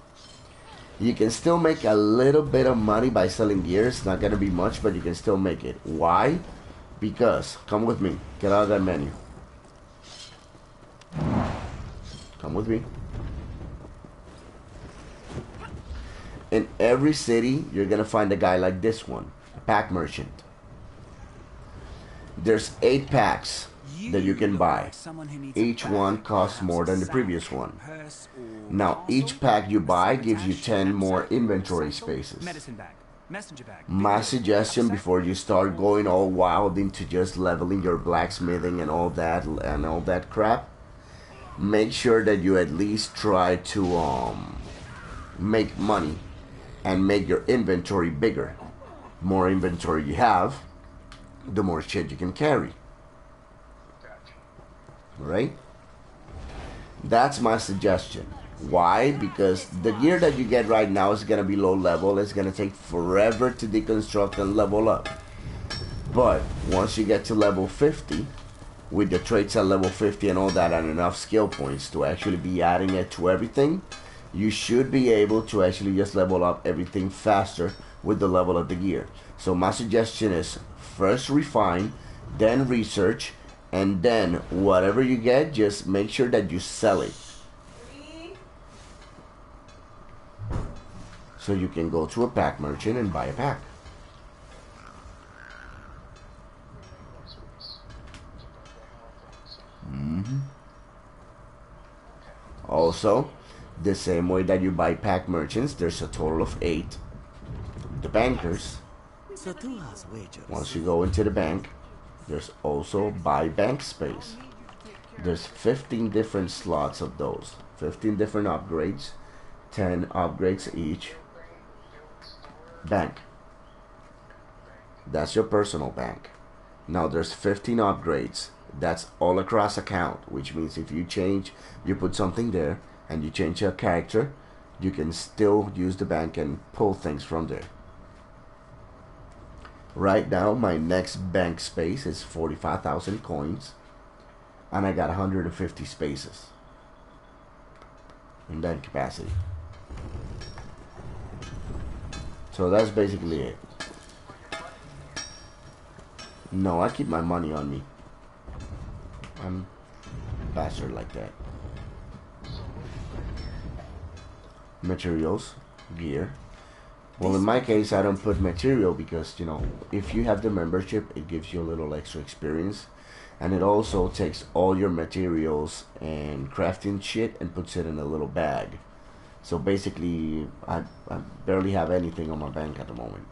Speaker 5: You can still make a little bit of money by selling gear. It's not gonna be much, but you can still make it. Why? Because, come with me, get out of that menu. Come with me. In every city, you're gonna find a guy like this one, a pack merchant. There's 8 packs that you can buy. Each one costs more than the previous one. Now, each pack you buy gives you 10 more inventory spaces. My suggestion before you start going all wild into just leveling your blacksmithing and all that crap, make sure that you at least try to make money and make your inventory bigger. The more inventory you have, the more shit you can carry. Right? That's my suggestion. Why? Because the gear that you get right now is going to be low level. It's going to take forever to deconstruct and level up. But once you get to level 50, with the traits at level 50 and all that, and enough skill points to actually be adding it to everything, you should be able to actually just level up everything faster with the level of the gear. So my suggestion is first refine, then research, and then whatever you get, just make sure that you sell it. So you can go to a pack merchant and buy a pack. Also, the same way that you buy pack merchants, there's a total of 8. The bankers. Once you go into the bank, there's also buy bank space. There's 15 different slots of those. 15 different upgrades. 10 upgrades each. Bank. That's your personal bank. Now there's 15 upgrades. That's all across account, which means if you change, you put something there and you change your character, you can still use the bank and pull things from there. Right now my next bank space is 45,000 coins and I got 150 spaces in that capacity. So that's basically it. No, I keep my money on me. I'm a bastard like that. Materials, gear. Well, in my case, I don't put material because, you know, if you have the membership, it gives you a little extra experience. And it also takes all your materials and crafting shit and puts it in a little bag. So basically, I barely have anything on my bank at the moment.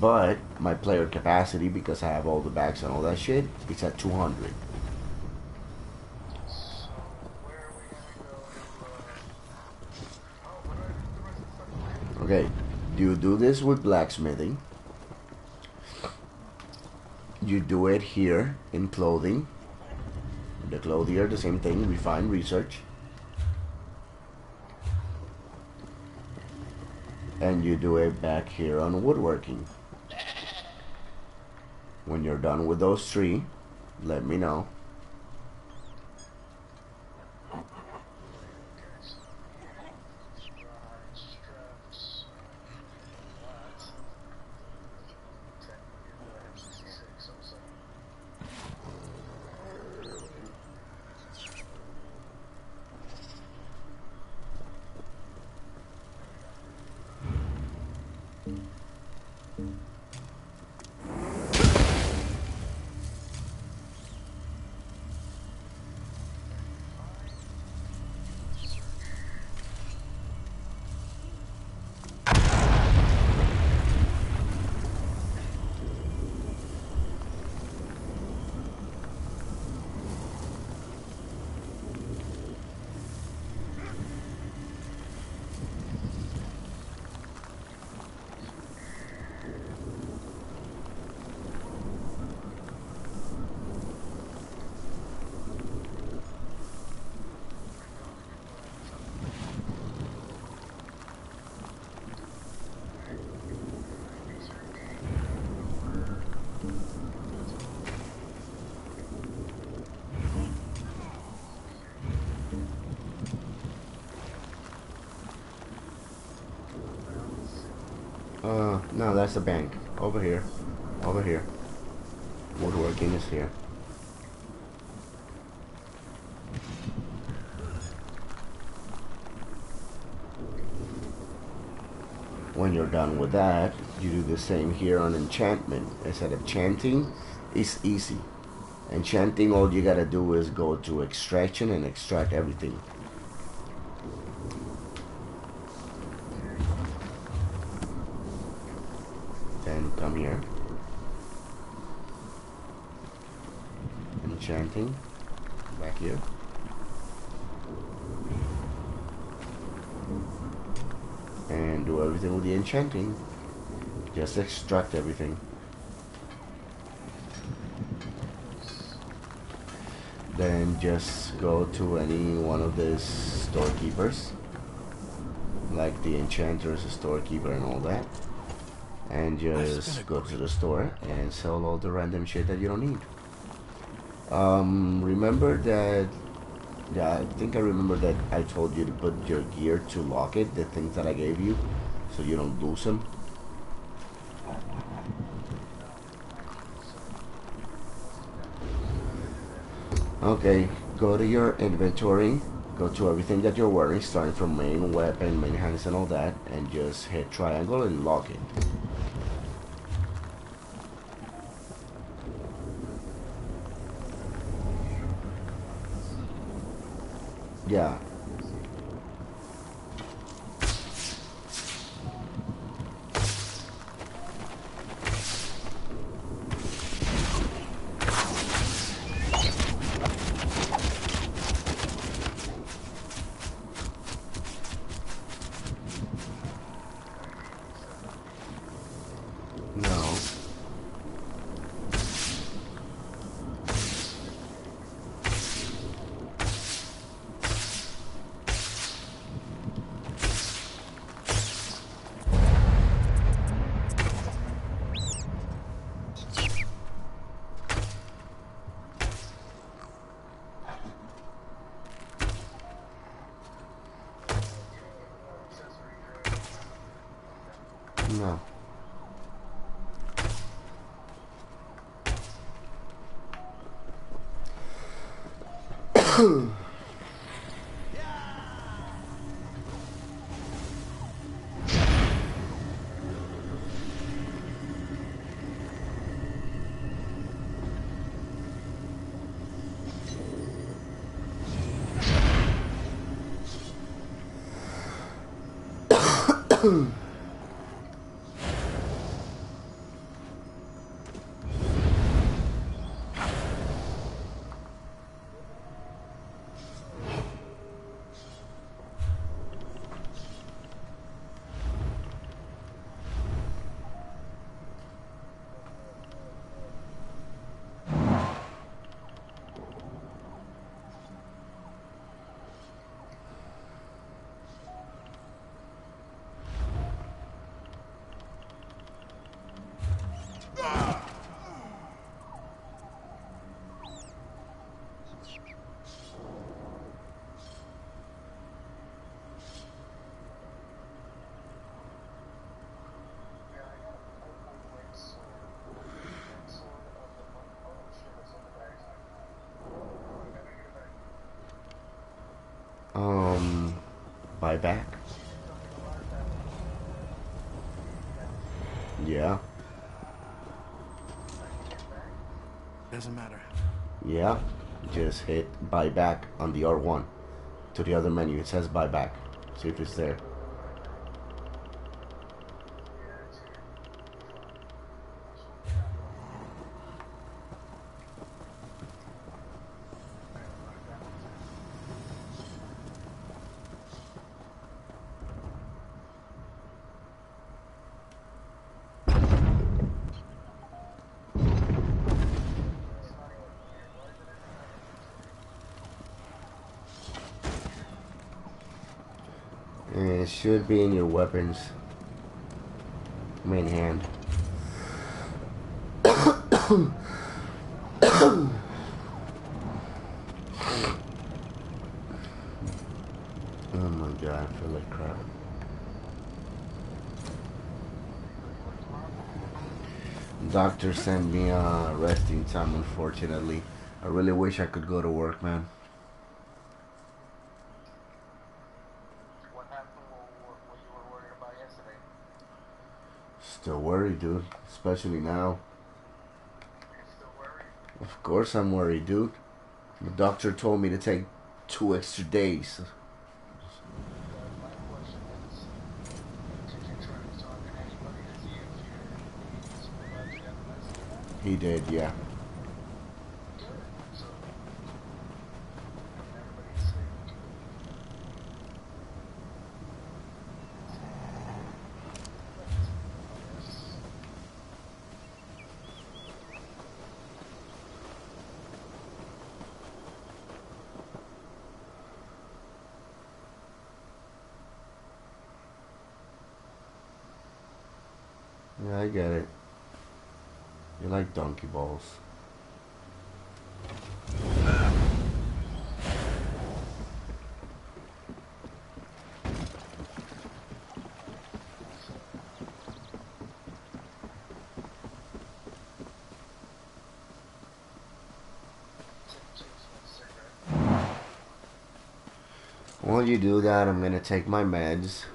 Speaker 5: But my player capacity, because I have all the bags and all that shit, it's at 200. Okay, you do this with blacksmithing. You do it here in clothing. The clothier, the same thing, refine, research. And you do it back here on woodworking. When you're done with those 3, let me know. No, that's the bank. Over here. Over here. Woodworking is here. When you're done with that, you do the same here on enchantment. Instead of chanting, it's easy. Enchanting, all you gotta do is go to extraction and extract everything. Then come here. Enchanting. Back here. And do everything with the enchanting. Just extract everything. Then just go to any one of the storekeepers, like the enchanter's storekeeper and all that, and just go to the store and sell all the random shit that you don't need. Remember that Yeah, I think I remember that I told you to put your gear to lock it, the things that I gave you, so you don't lose them. Okay, go to your inventory, go to everything that you're wearing, starting from main weapon, main hands and all that, and just hit triangle and lock it. Yeah. No. No. Buyback. Yeah.
Speaker 3: Doesn't matter.
Speaker 5: Yeah. Just hit buyback on the R1 to the other menu. It says buyback. See if it's there. And it should be in your weapons main hand. Oh my god, I feel like crap. Doctor sent me resting time, unfortunately. I really wish I could go to work, man.
Speaker 2: What happened? What you were worried about yesterday?
Speaker 5: Still worried, dude. Especially now.
Speaker 2: You're still worried?
Speaker 5: Of course I'm worried, dude. The doctor told me to take 2 extra days.
Speaker 2: My question is, did you try to talk to anybody to see if your supervisor got the message?
Speaker 5: He did, yeah.
Speaker 2: Good. So, everybody's safe.
Speaker 5: Yeah, I get it. You like donkey balls. While you do that, I'm gonna take my meds.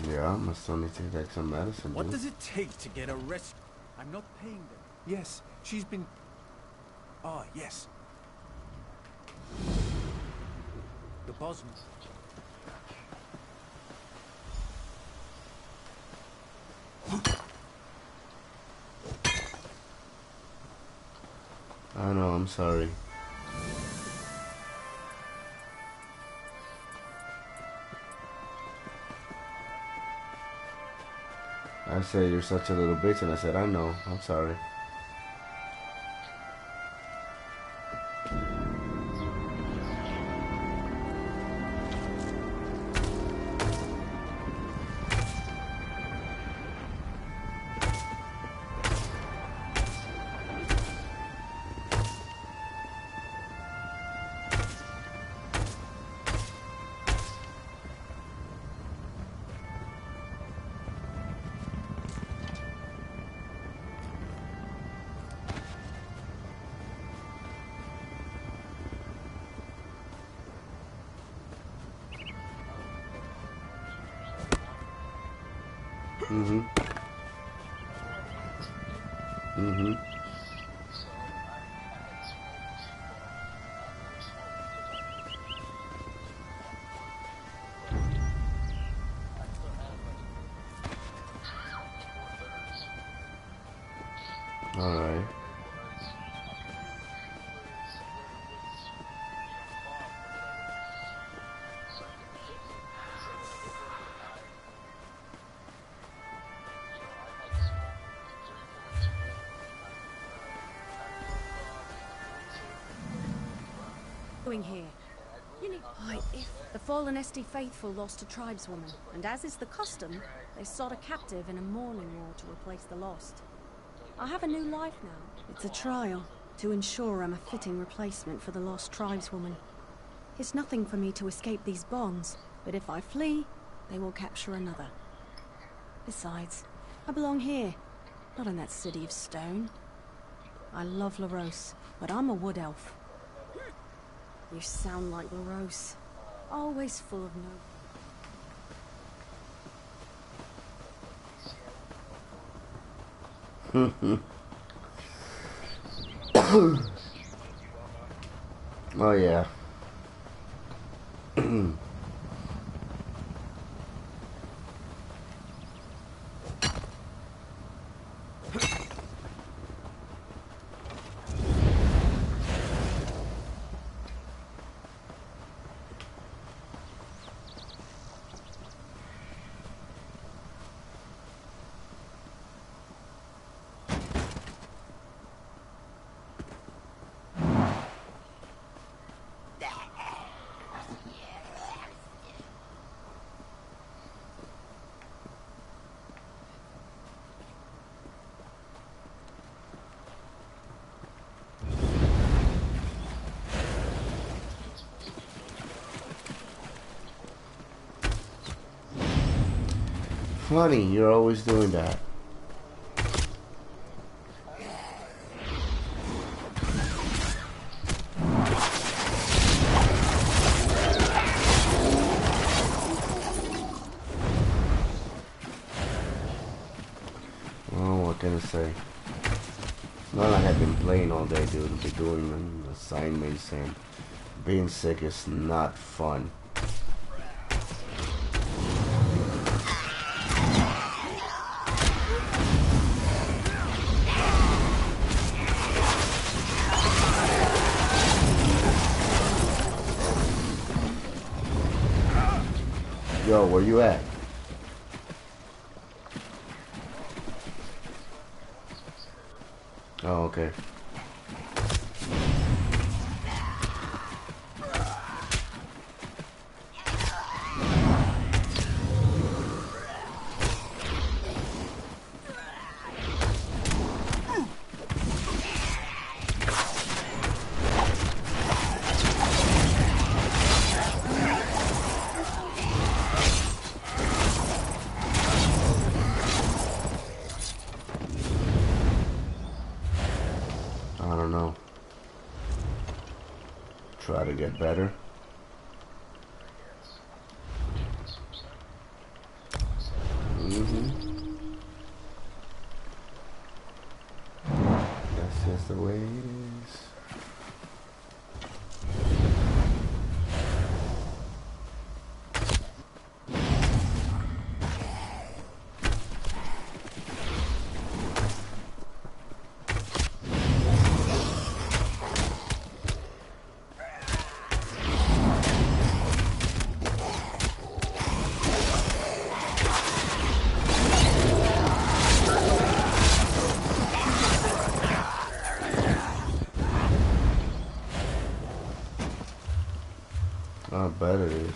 Speaker 5: Yeah, I still need to take some medicine.
Speaker 4: What
Speaker 5: dude.
Speaker 4: does it take to get arrested? I'm not paying them. Yes, she's been... Ah, yes. The Bosnian.
Speaker 5: I know, I'm sorry. I said you're such a little bitch, and I said I know. I'm sorry. Mm-hmm. Mm-hmm. All right.
Speaker 6: Doing here? The fallen SD faithful lost a tribeswoman, and as is the custom, they sought a captive in a mourning war to replace the lost. I have a new life now. It's a trial, to ensure I'm a fitting replacement for the lost tribeswoman. It's nothing for me to escape these bonds, but if I flee, they will capture another. Besides, I belong here, not in that city of stone. I love LaRose, but I'm a wood elf. You sound like LaRose. Always full of no...
Speaker 5: Oh yeah. Funny, you're always doing that. Oh, what can I say? It's not like I've been playing all day, dude. I've been doing assignments, and being sick is not fun. Yo, where you at? Oh, okay. try to get better. That's just the way it is. I bet it is.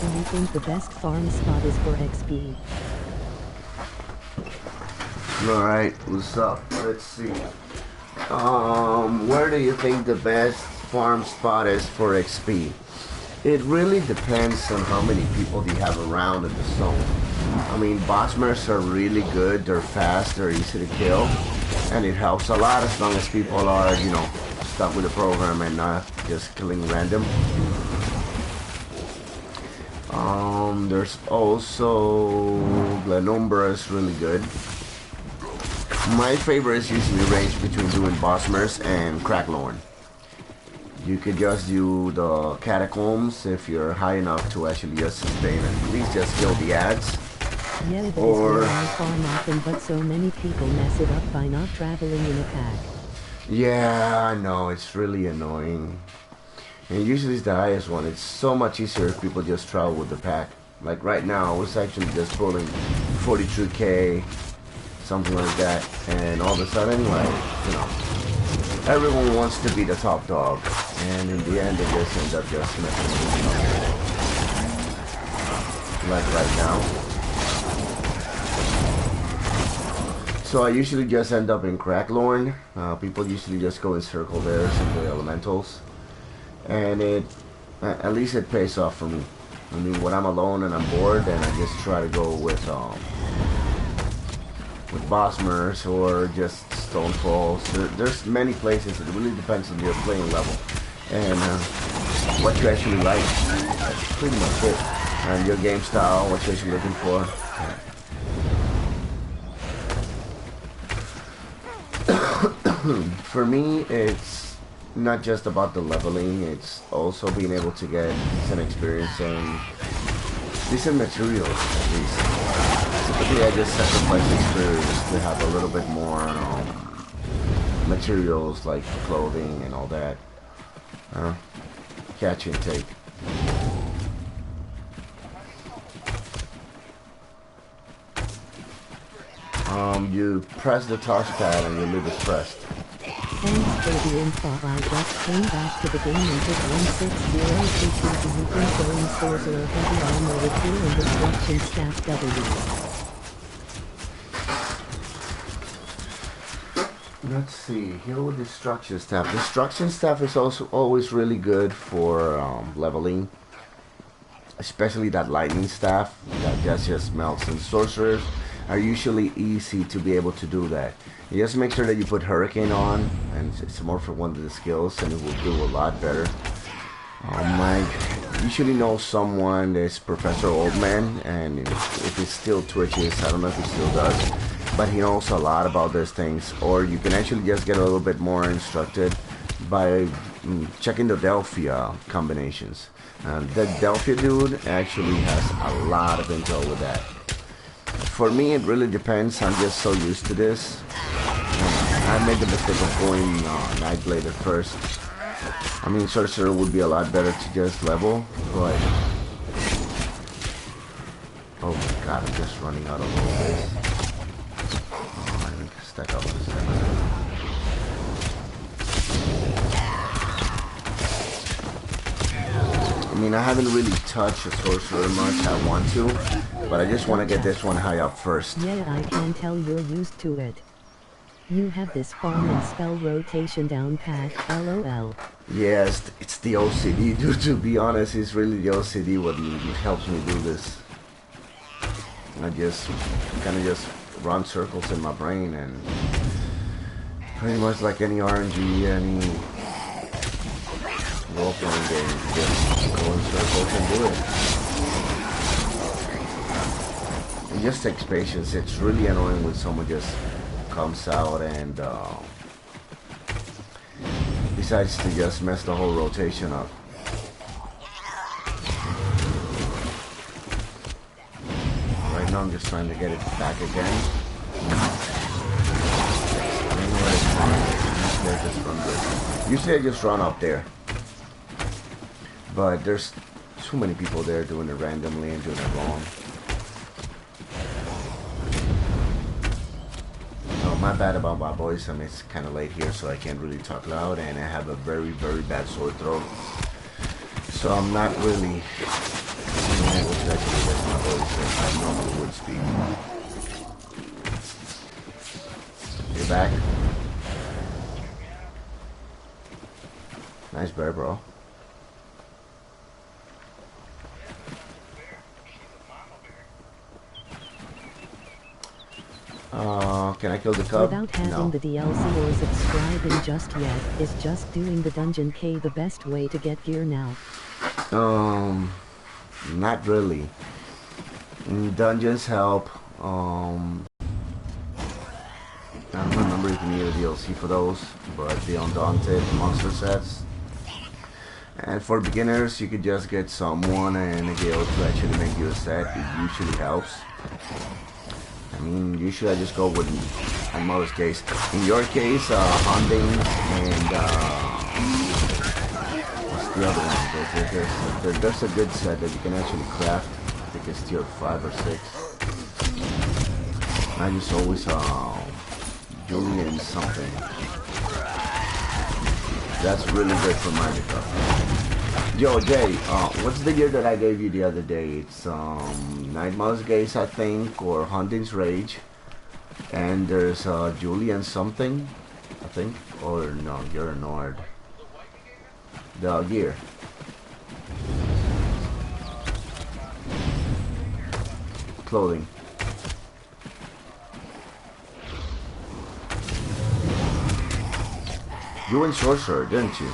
Speaker 7: I think the best farm spot is for XP.
Speaker 5: Alright, what's up? Let's see. Where do you think the best farm spot is for XP? It really depends on how many people you have around in the zone. I mean, bossmers are really good, they're fast, they're easy to kill, and it helps a lot as long as people are, you know, stuck with the program and not just killing random. There's also Glenumbra is really good. My favorite is usually range between doing Bossmers and Cracklorn. You could just do the Catacombs if you're high enough to actually just sustain and at least just kill the ads.
Speaker 7: Yeah, that is
Speaker 5: Or
Speaker 7: where I farm often, but so many people mess it up by not traveling in a pack.
Speaker 5: yeah, I know, it's really annoying. And usually it's the highest one. It's so much easier if people just travel with the pack. Like right now, I was actually just pulling 42k, something like that, and all of a sudden, like, you know, everyone wants to be the top dog, and in the end, it just ends up just messing with stuff. Like right now. So I usually just end up in Cracklorn. People usually just go in circle there, simply elementals. And at least it pays off for me. I mean, when I'm alone and I'm bored, then I just try to go with Bosmers or just Stonefalls. There's many places. It really depends on your playing level and what you actually like. That's pretty much it. And your game style, what you're actually looking for. For me, it's not just about the leveling, it's also being able to get decent experience and decent materials, at least. Typically, I just sacrifice experience to have a little bit more materials like clothing and all that. Catch and take. You press the touchpad and you leave it pressed.
Speaker 7: Thanks for the info. I just came back to the game and took 160 ACC going sorcerer heavy armor with heal and destruction staff W.
Speaker 5: Let's see, heal with destruction staff. Destruction staff is also always really good for leveling. Especially that lightning staff that just melts, and sorcerers are usually easy to be able to do that. You just make sure that you put Hurricane on, and it's more for one of the skills, and it will do a lot better. I usually know someone that's Professor Oldman, and if he still twitches, I don't know if he still does, but he knows a lot about these things. Or you can actually just get a little bit more instructed by checking the Delphia combinations. The Delphia dude actually has a lot of intel with that. For me, it really depends. I'm just so used to this. I made the mistake of going Nightblade at first. I mean, Sorcerer would be a lot better to just level, but... Oh my god, I'm just running out of space. Oh, I need to stack up this thing. I mean, I haven't really touched a Sorcerer much. I want to, but I just want to get this one high up first.
Speaker 7: Yeah, I can tell you're used to it. You have this farm and spell rotation down pat, LOL.
Speaker 5: Yes, it's the OCD, dude. To be honest, it's really the OCD what helps me do this. I just kind of just run circles in my brain, and pretty much like any RNG, any role-playing game, just go in circles and do it. It just takes patience. It's really annoying when someone just comes out and decides to just mess the whole rotation up. Right now I'm just trying to get it back again. Usually I just run up there, but there's too many people there doing it randomly and doing it wrong. My bad about my voice. I mean, it's kind of late here, so I can't really talk loud, and I have a very, very bad sore throat. So I'm not really able to actually get my voice as I normally would speak. You're back. Nice bear, bro. Can I kill the cub?
Speaker 7: Without having
Speaker 5: No.
Speaker 7: the DLC or subscribing just yet, is just doing the Dungeon K the best way to get gear now?
Speaker 5: Not really. Dungeons help. I don't remember if you need a DLC for those, but the Undaunted monster sets And for beginners, you could just get someone and a guild to actually make you a set. It usually helps. I mean, usually I just go with, in most case. In your case, Hundings and what's the other one? There's a good set that you can actually craft. I think it's tier 5 or 6. I just always Julian something. That's really good for Magica. Yo, Jay, what's the gear that I gave you the other day? It's Nightmare's Gaze, I think, or Hunting's Rage. And there's Julian something, I think. Or no, you're a Nord. The gear. Clothing. You went sorcerer, didn't you?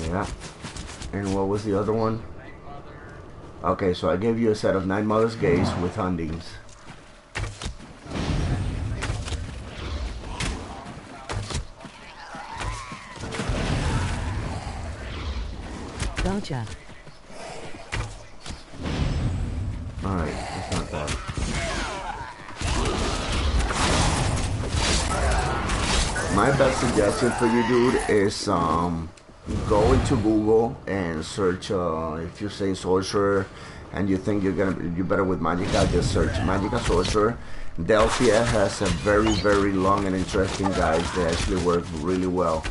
Speaker 5: Yeah. And what was the other one? Okay, so I gave you a set of 9 Mother's Gaze with Hundings.
Speaker 7: Gotcha.
Speaker 5: Alright, that's not bad. My best suggestion for you, dude, is go into Google and search if you're saying sorcerer and you think you're better with Magica, just search Magica sorcerer. Delphia has a very long and interesting guides. They actually work really well.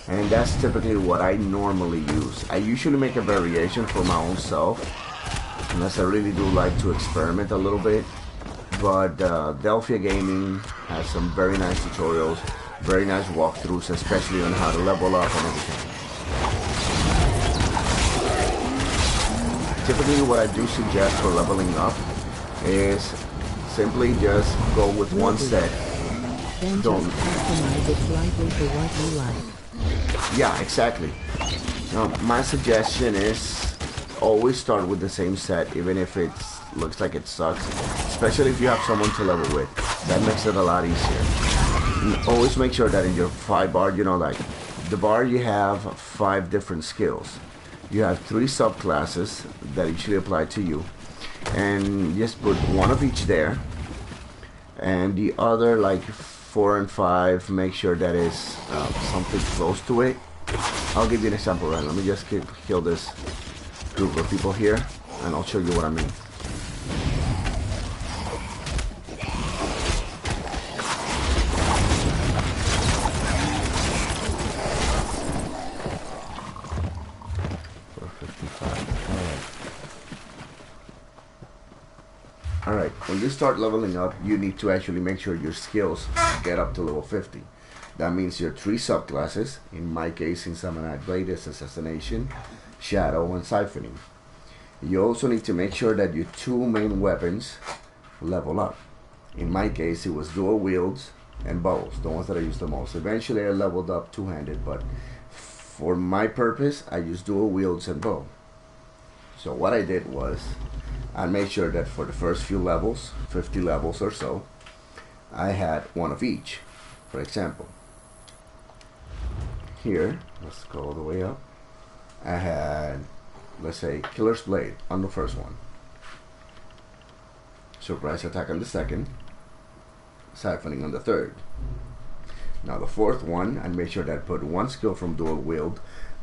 Speaker 5: And that's typically what I normally use. I usually make a variation for my own self, unless I really do like to experiment a little bit. But Delphia Gaming has some very nice tutorials, very nice walkthroughs, especially on how to level up and everything. Typically what I do suggest for leveling up is simply just go with one set.
Speaker 7: Then
Speaker 5: Don't.
Speaker 7: just customize it slightly for what you like.
Speaker 5: Yeah, exactly. Now, my suggestion is always start with the same set, even if it looks like it sucks. Especially if you have someone to level with. That makes it a lot easier. And always make sure that in your 5 bar, you know, like the bar, you have 5 different skills. You have 3 subclasses that usually apply to you. And just put one of each there. And the other, like 4 and 5, make sure that is something close to it. I'll give you an example, right? Let me just kill this group of people here, and I'll show you what I mean. Alright, when you start leveling up, you need to actually make sure your skills get up to level 50. That means your 3 subclasses, in my case, since I'm an Blade, is Assassination, Shadow, and Siphoning. You also need to make sure that your 2 main weapons level up. In my case, it was dual wields and bows, the ones that I use the most. Eventually, I leveled up 2-handed, but for my purpose, I used dual wields and bow. So what I did was, I made sure that for the first few levels, 50 levels or so, I had one of each. For example, here, let's go all the way up, I had, let's say, Killer's Blade on the first one, Surprise Attack on the second, Siphoning on the third. Now the fourth one, I made sure that I put 1 skill from dual wield,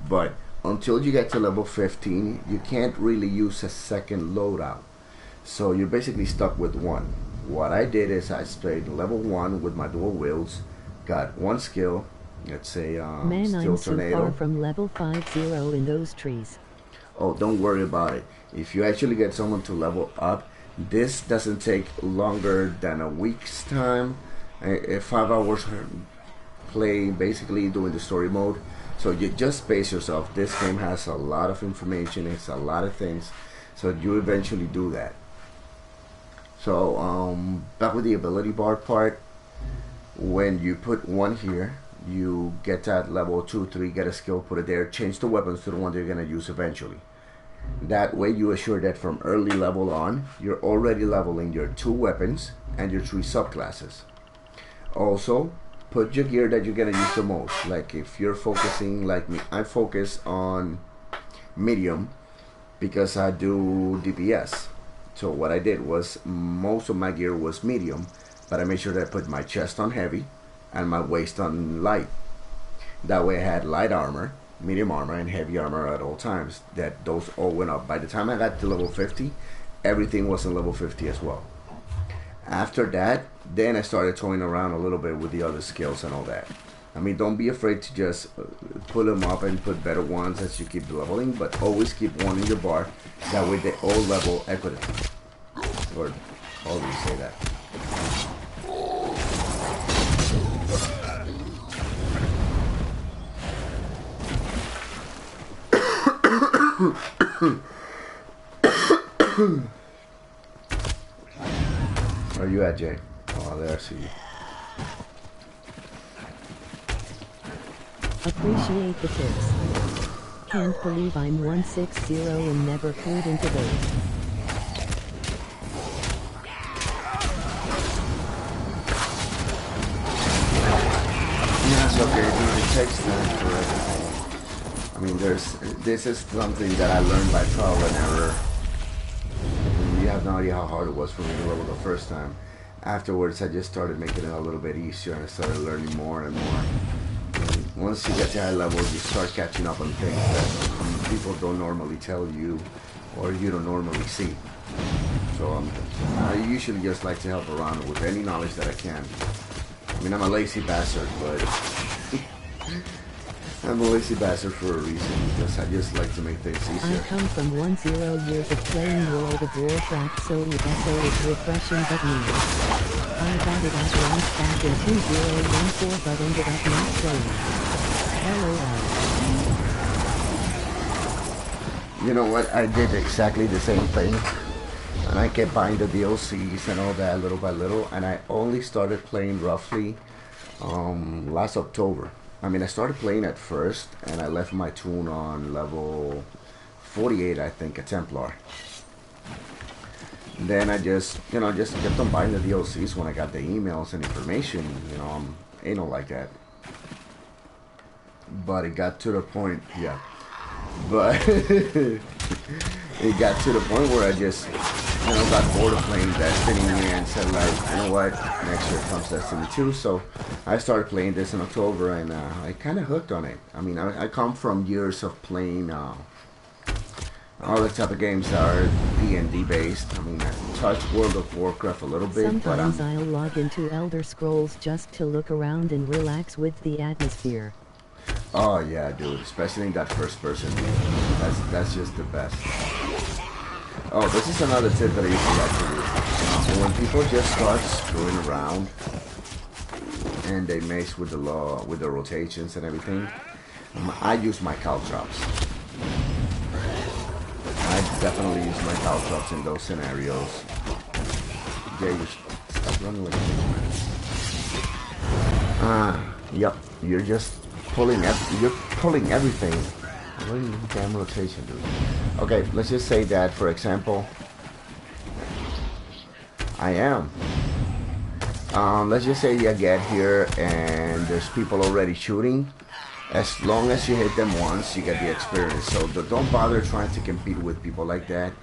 Speaker 5: but until you get to level 15, you can't really use a second loadout. So you're basically stuck with 1. What I did is I stayed level 1 with my dual wields, got 1 skill, let's say
Speaker 7: Man,
Speaker 5: Steel
Speaker 7: I'm so
Speaker 5: Tornado.
Speaker 7: far from level 50 in those trees.
Speaker 5: Oh, don't worry about it. If you actually get someone to level up, this doesn't take longer than a week's time. 5 hours play, basically doing the story mode. So you just space yourself. This game has a lot of information, it's a lot of things, so you eventually do that. So back with the ability bar part, when you put 1 here, you get that level 2, 3, get a skill, put it there, change the weapons to the one that you're going to use eventually. That way you assure that from early level on, you're already leveling your 2 weapons and your 3 subclasses. Also, put your gear that you're gonna use the most. Like if you're focusing like me, I focus on medium because I do DPS. So what I did was most of my gear was medium, but I made sure that I put my chest on heavy and my waist on light. That way I had light armor, medium armor, and heavy armor at all times. That those all went up. By the time I got to level 50, everything was in level 50 as well. After that, then I started toying around a little bit with the other skills and all that. I mean, don't be afraid to just pull them up and put better ones as you keep leveling, but always keep one in your bar. That way they all level equitably. Or how do you say that? Where are you at, Jay? Oh, there I see you.
Speaker 7: Appreciate the tips. Can't believe I'm 160 and never clued into those.
Speaker 5: Yeah, it's okay, dude. It takes time for everything. I mean, this is something that I learned by trial and error. You have no idea how hard it was for me to level the first time. Afterwards, I just started making it a little bit easier and I started learning more and more. And once you get to high levels, you start catching up on things that people don't normally tell you or you don't normally see. So I usually just like to help around with any knowledge that I can. I mean, I'm a lazy bastard, but I'm a lazy bastard for a reason, because I just like to make things easier.
Speaker 7: I come from 10 years of playing World of Warcraft, so ESO is refreshing but new. I got it at once back in 2014 but ended up not playing. LOL.
Speaker 5: You know what, I did exactly the same thing. And I kept buying the DLCs and all that little by little, and I only started playing roughly last October. I mean, I started playing at first, and I left my tune on level 48, I think, a Templar. And then I just kept on buying the DLCs when I got the emails and information. You know, I'm anal like that. But it got to the point, yeah. But it got to the point where I just, got bored of playing Destiny and said, like, you know what, next year comes Destiny 2. So I started playing this in October, and I kind of hooked on it. I mean, I come from years of playing all the type of games that are D&D based. I mean, I touched World of Warcraft a little bit.
Speaker 7: Sometimes I'll log into Elder Scrolls just to look around and relax with the atmosphere.
Speaker 5: Oh yeah, dude, especially in that first person. That's just the best. Oh, this is another tip that I usually like to do. When people just start screwing around and they mess with the law, with the rotations and everything, I use my caltrops. I definitely use my caltrops in those scenarios. Jay, you stop running with it. Yep, you're just pulling everything. What is the damn rotation, dude? Okay, let's just say that, for example, I am. Let's just say you get here and there's people already shooting. As long as you hit them once, you get the experience. So don't bother trying to compete with people like that.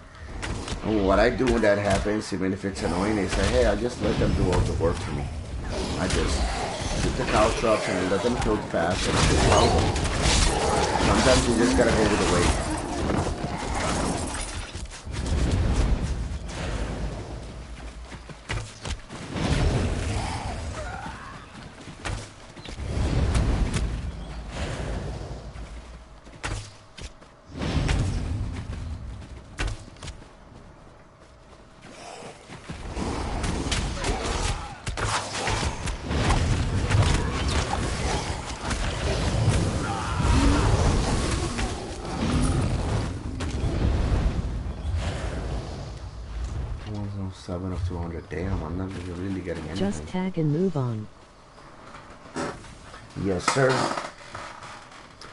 Speaker 5: And what I do when that happens, even if it's annoying, is say, hey, I just let them do all the work for me. I just shoot the caltrops and let them kill fast and just follow them. Sometimes you just gotta go with the weight. Of 200. Damn, I'm not really getting anything.
Speaker 7: Just tag and move on.
Speaker 5: Yes, sir.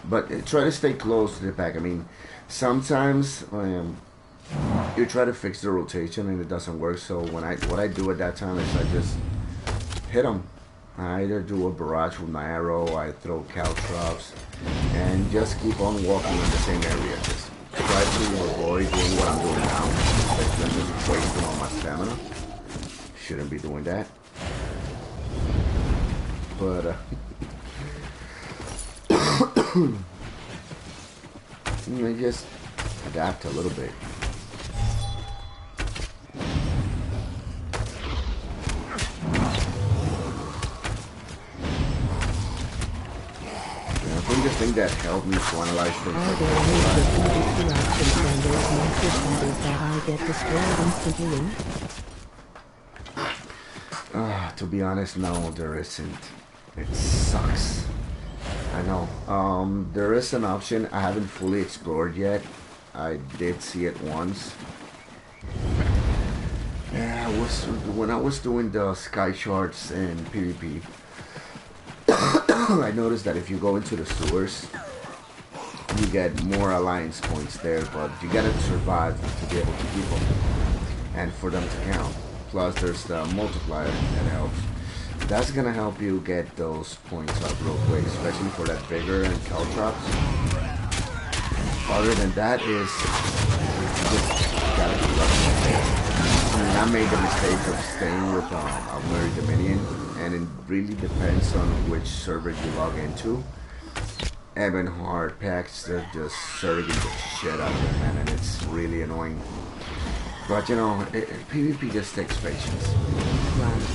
Speaker 5: But try to stay close to the pack. I mean, sometimes you try to fix the rotation and it doesn't work. So what I do at that time is I just hit them. I either do a barrage with my arrow, I throw caltrops, and just keep on walking in the same area. Just try to avoid doing what I'm doing now, especially just wasting all my stamina. Shouldn't be doing that. But I just adapt a little bit. I think the thing that helped me to analyze things
Speaker 7: Are
Speaker 5: like
Speaker 7: there any options when there's monster zombies that I get destroyed instantly?
Speaker 5: to be honest, no, there isn't. It sucks. I know. There is an option I haven't fully explored yet. I did see it once. Yeah, when I was doing the sky shards in PvP. I noticed that if you go into the sewers, you get more alliance points there, but you gotta survive to be able to keep them and for them to count. Plus, there's the multiplier that helps. That's gonna help you get those points up real quick, especially for that vigor and caltrops. Other than that, is you just gotta keep up. I mean, I made the mistake of staying with a Mary Dominion, and it really depends on which server you log into. Even hard packs, they're just surging the shit out of it, man, and it's really annoying. But you know, PvP just takes patience.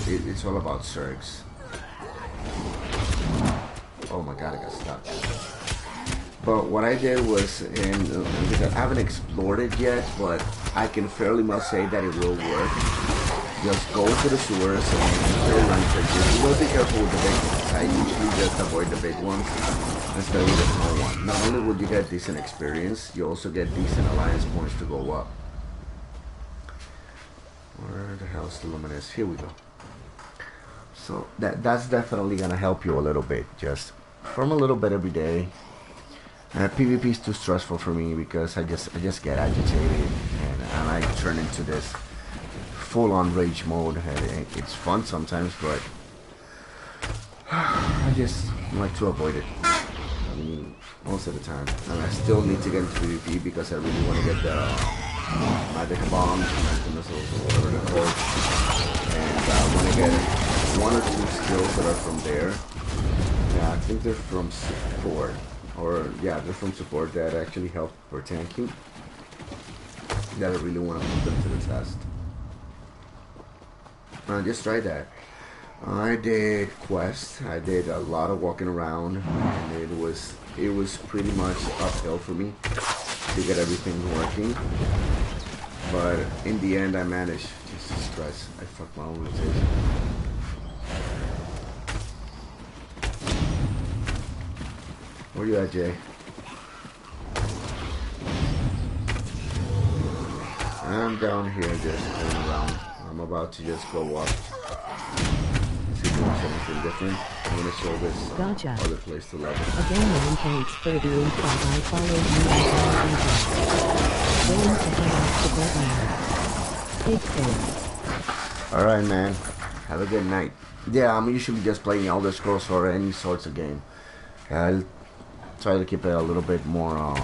Speaker 5: It's all about surgs. Oh my god, I got stuck. But what I did was, because I haven't explored it yet, but I can fairly much say that it will work. Just go to the sewers and run fixes. You gotta be careful with the big ones. I usually just avoid the big ones instead of the small one. Not only will you get decent experience, you also get decent alliance points to go up. Where the hell's the luminous? Here we go. So that's definitely gonna help you a little bit. Just farm a little bit every day. PvP is too stressful for me because I just get agitated and I turn into this full-on rage mode. It's fun sometimes, but I just like to avoid it. I mean, most of the time. And I still need to get into PvP because I really want to get the magic bombs, magic missiles, or whatever they're called. And I want to get one or two skills that are from there. Yeah, I think they're from support. Or, yeah, they're from support that actually help for tanking. That I really want to put them to the test. Just try that. I did quests. I did a lot of walking around, and it was pretty much uphill for me to get everything working. But in the end, I managed. Jesus Christ, I fucked my own rotation. Where you at, Jay? I'm down here just going around. I'm about to just go up. See if there's anything different. I'm gonna show this
Speaker 7: Gotcha.
Speaker 5: other place to level.
Speaker 7: Again, man, thanks for the info. I followed you on going to head off to Bilingual. Take care.
Speaker 5: Alright, man. Have a good night. Yeah, I'm usually just playing Elder Scrolls or any sorts of game. I'll try to keep it a little bit more, I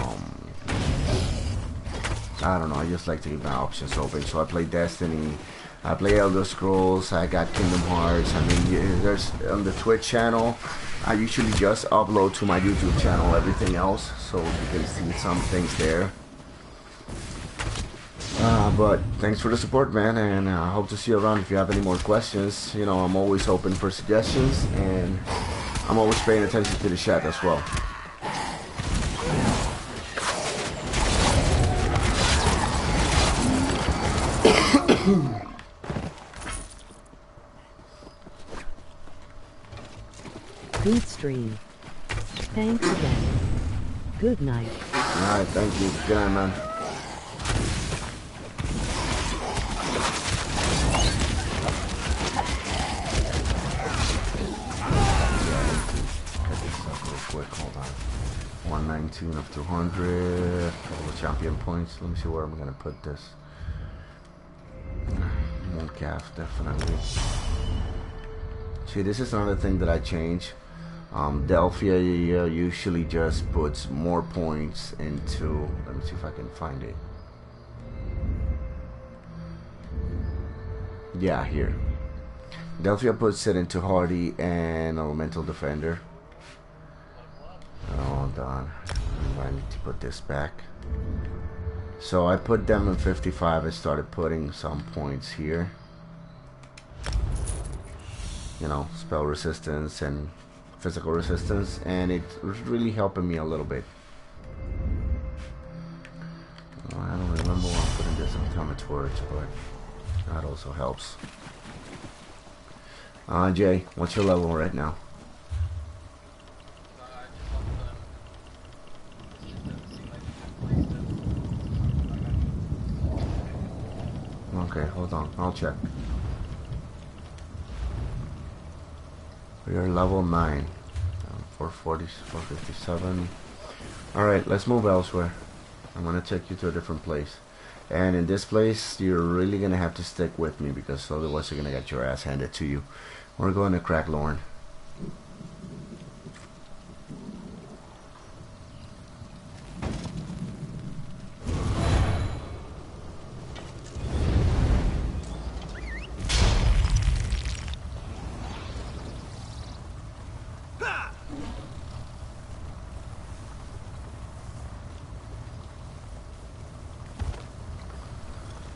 Speaker 5: don't know, I just like to keep my options open. So I play Destiny, I play Elder Scrolls, I got Kingdom Hearts. I mean, there's on the Twitch channel, I usually just upload to my YouTube channel everything else, so you can see some things there. But thanks for the support, man, and I hope to see you around. If you have any more questions, you know, I'm always open for suggestions, and I'm always paying attention to the chat as well.
Speaker 7: Good stream. Thanks again. Good night.
Speaker 5: Alright, thank you. Good night, man. Cut this up real quick. Hold on. 119. 19 of 200. All the champion points. Let me see where I'm gonna put this. Mooncalf, definitely. See, this is another thing that I change. Delphia usually just puts more points into. Let me see if I can find it. Yeah, here. Delphia puts it into Hardy and Elemental Defender. Hold on. I need to put this back. So I put them in 55. I started putting some points here. You know, spell resistance and physical resistance, and it's really helping me a little bit. I don't remember why I'm putting this on Torch, but that also helps. Jay, what's your level right now? Okay, hold on, I'll check. We are level 9. 440, 457. Alright, let's move elsewhere. I'm gonna take you to a different place. And in this place, you're really gonna have to stick with me, because otherwise you're gonna get your ass handed to you. We're going to crack Lorne.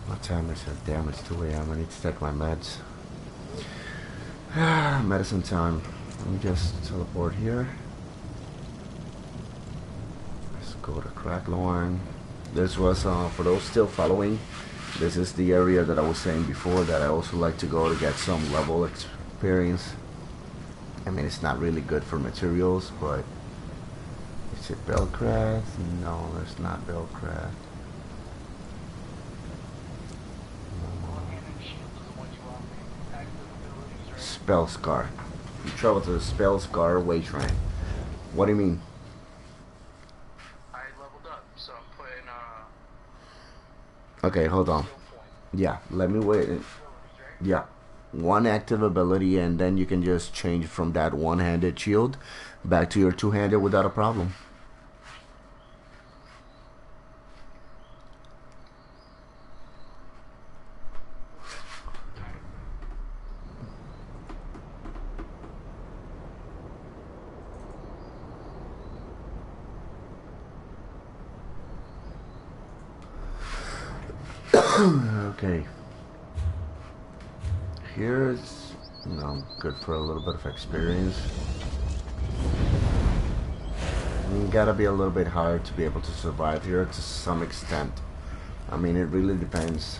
Speaker 5: What time is it? Damn, it's 2 a.m. I need to take my meds. Medicine time. Let me just teleport here. Let's go to Cracklorn. This was, for those still following, this is the area that I was saying before that I also like to go to get some level experience. I mean, it's not really good for materials, but is it Belcraft? No, it's not Belcraft. Spellscar. You travel to the Spellscar Wasteland. What do you mean?
Speaker 2: I leveled up, so I'm putting
Speaker 5: Okay, hold on. Yeah, let me wait. Yeah, one active ability, and then you can just change from that one-handed shield back to your two-handed without a problem. Okay. Here's, good for a little bit of experience. You gotta be a little bit hard to be able to survive here to some extent. I mean, it really depends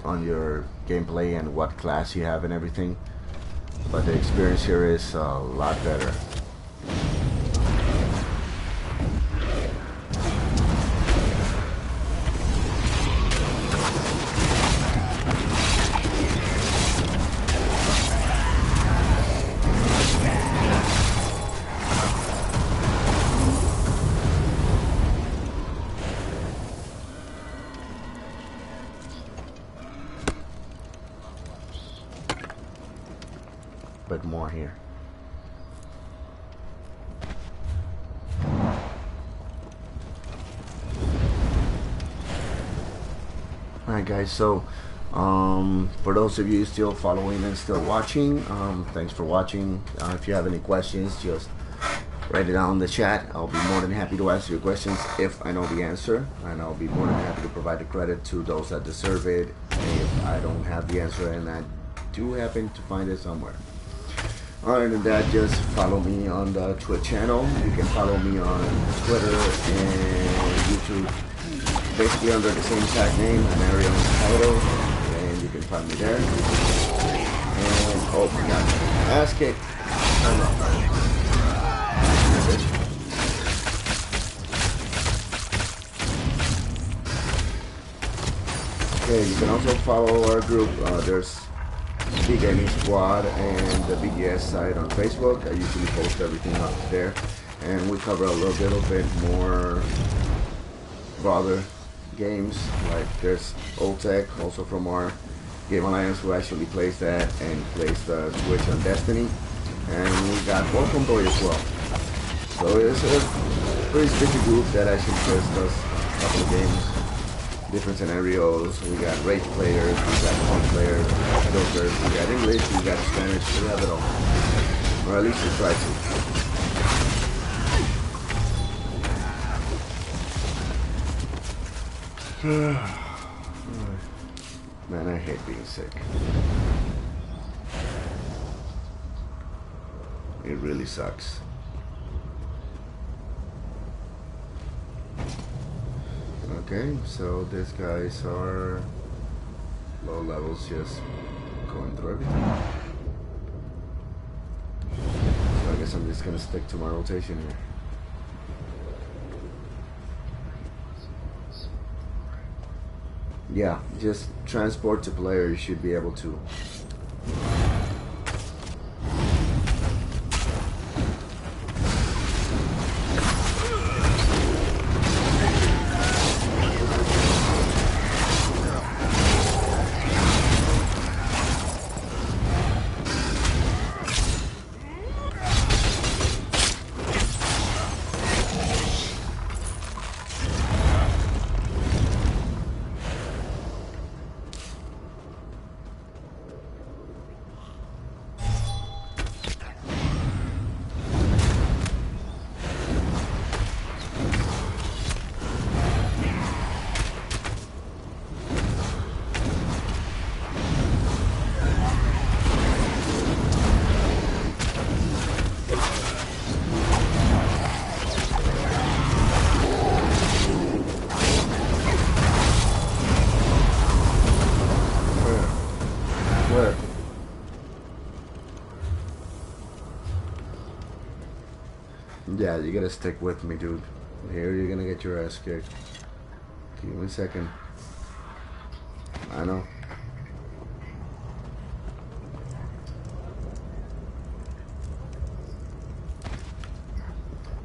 Speaker 5: on your gameplay and what class you have and everything. But the experience here is a lot better. But more here. Alright guys, so for those of you still following and still watching, thanks for watching. If you have any questions, just write it down in the chat. I'll be more than happy to answer your questions if I know the answer, and I'll be more than happy to provide the credit to those that deserve it if I don't have the answer and I do happen to find it somewhere. Other than that, just follow me on the Twitch channel. You can follow me on Twitter and YouTube, basically under the same tag name, AnarionKayto, and you can find me there. And oh my god, ass kick. Okay, you can also follow our group. There's the Gaming Squad and the BGS site on Facebook. I usually post everything up there. and we cover a little bit more broader games. Like there's Old Tech, also from our Game Alliance, who actually plays that and plays the Switch on Destiny, and we got VolcomBoy as well. So it's a pretty sticky group that actually just does a couple of games, different scenarios. We got race players, we got fun players, jokers, we got English, we got Spanish, we have it all. Or at least we try to. Man, I hate being sick. It really sucks. Okay, so these guys are low levels, just going through everything. So I guess I'm just gonna stick to my rotation here. Yeah, just transport to player, you should be able to. Yeah, you gotta stick with me, dude. Here you're gonna get your ass kicked. Give me a second. I know.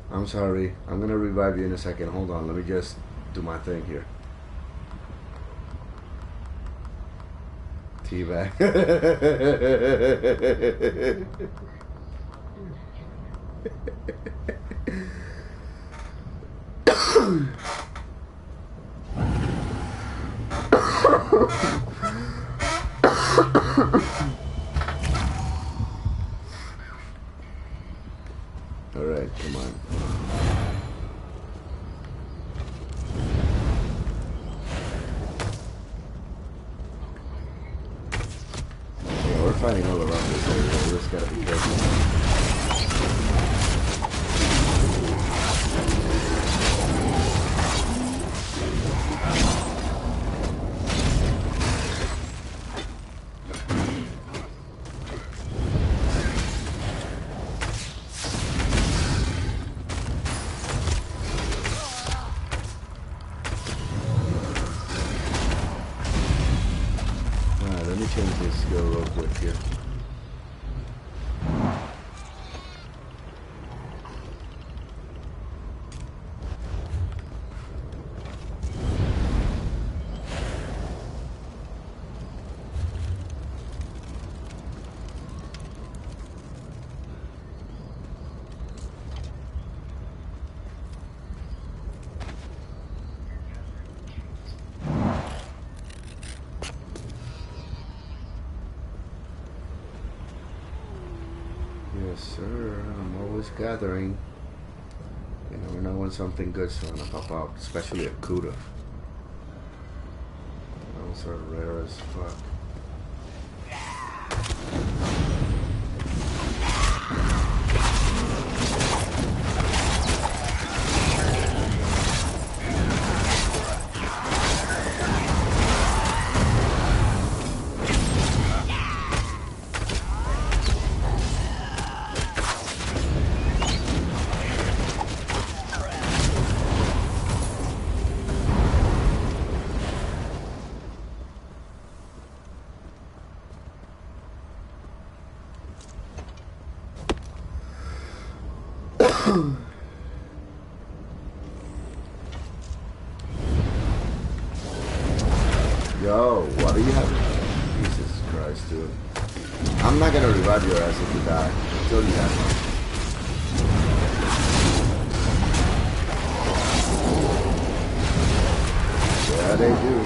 Speaker 5: I'm sorry. I'm gonna revive you in a second. Hold on. Let me just do my thing here. Teabag. All right, come on. Yeah, we're fighting all around this area. We just gotta be careful. Let me change this skill real quick here. Yes, sir. I'm always gathering. You never know when something good's gonna pop out, especially a Cuda. Those are rare as fuck. guys if you die. Until you die. Yeah, they do.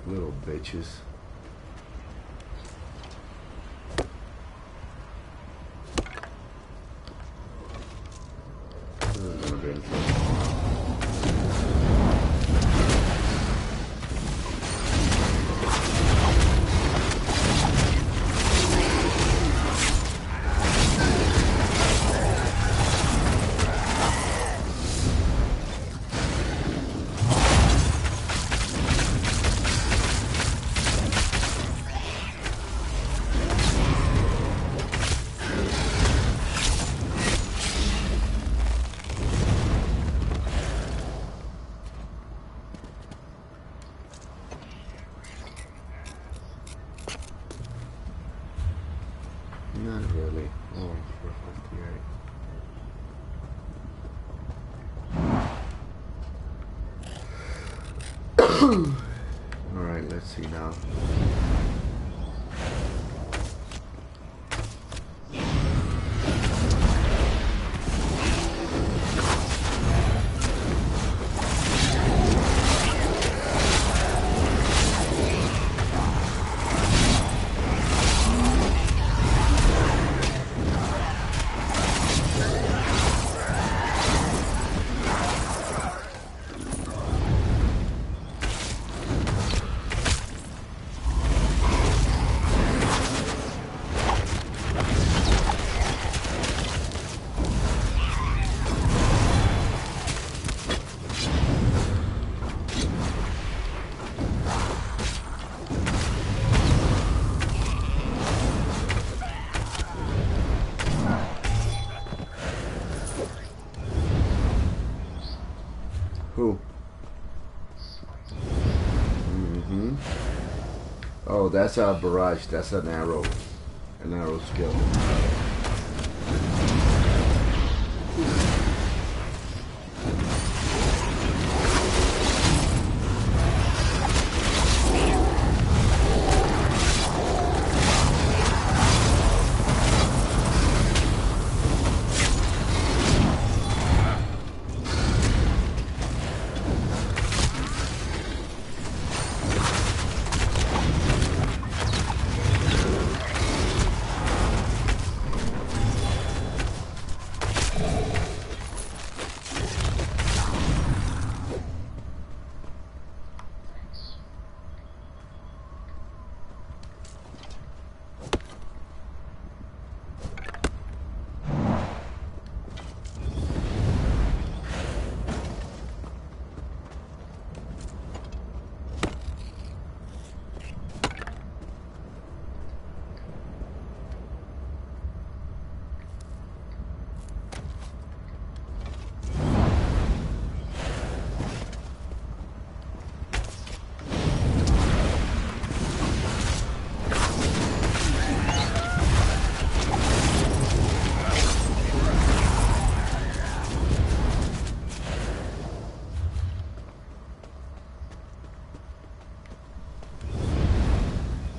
Speaker 5: Little bitches. This is gonna be interesting. Not really. Oh, 458. Alright, let's see now. Who? Oh, that's a barrage. That's an arrow skill.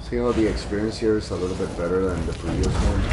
Speaker 5: See how the experience here is a little bit better than the previous one?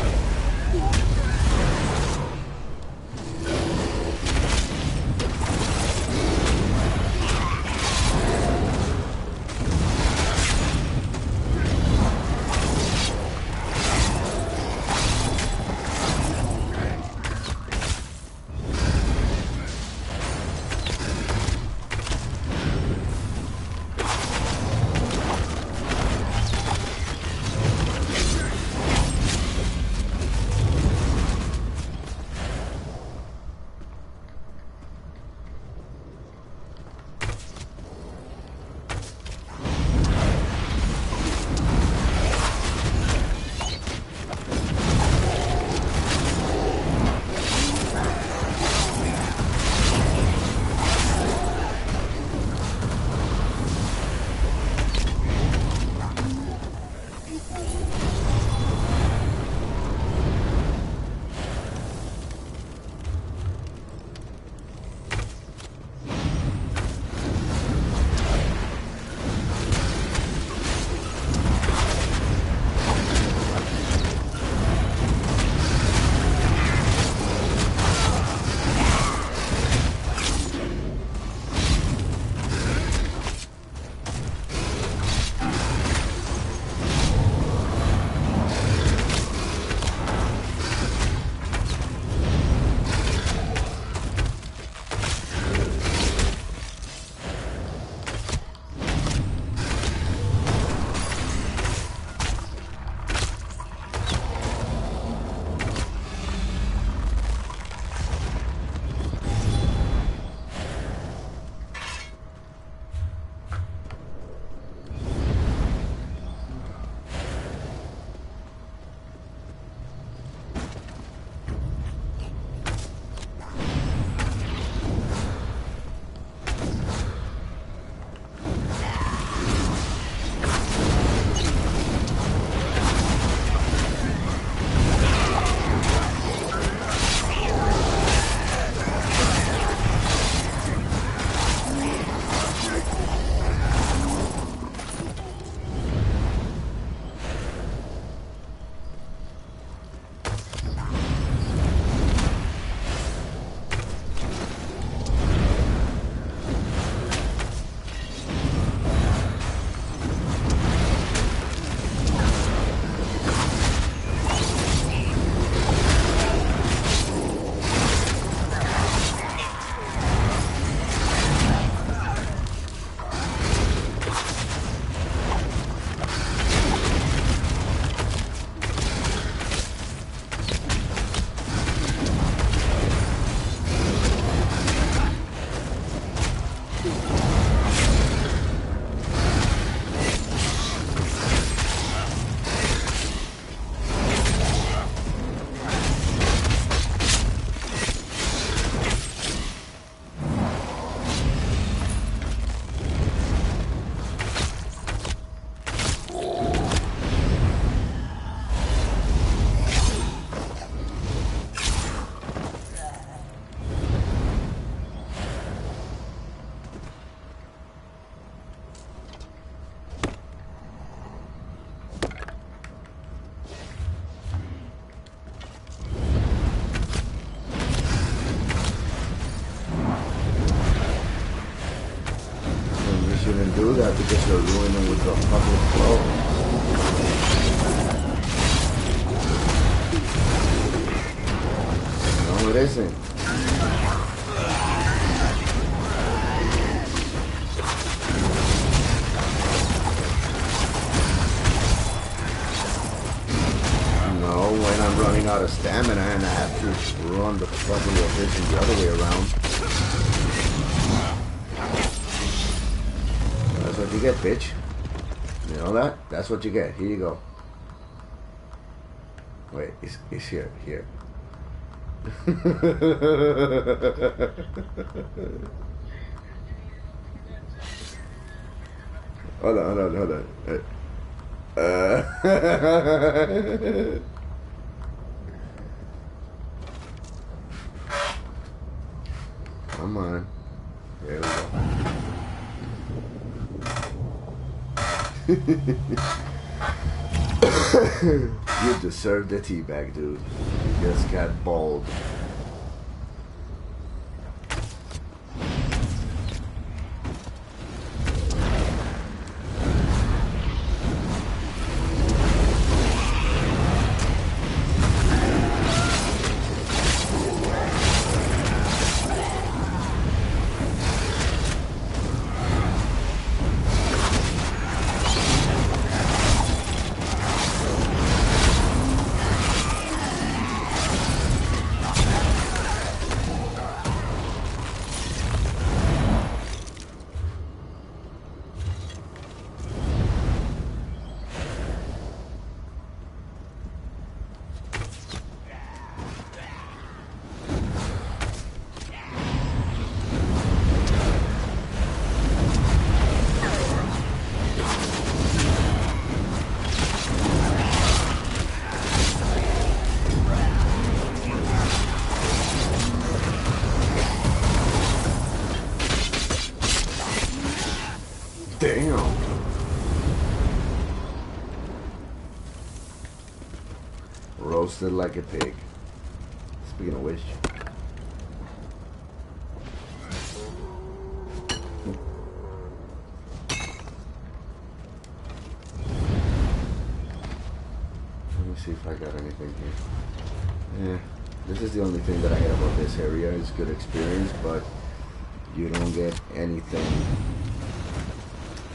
Speaker 5: because you're ruining with the fucking flow. No, it isn't. No, when I'm running out of stamina and I have to run the fucking rotation the other way around. That's what you get, bitch. You know that? That's what you get. Here you go. Wait, it's here. Here. Hold on. Come on. There we go. You deserve the teabag, dude. You just got bald. Damn. Roasted like a pig. Speaking of which. Let me see if I got anything here. Yeah, this is the only thing that I hate about this area. It's good experience, but you don't get anything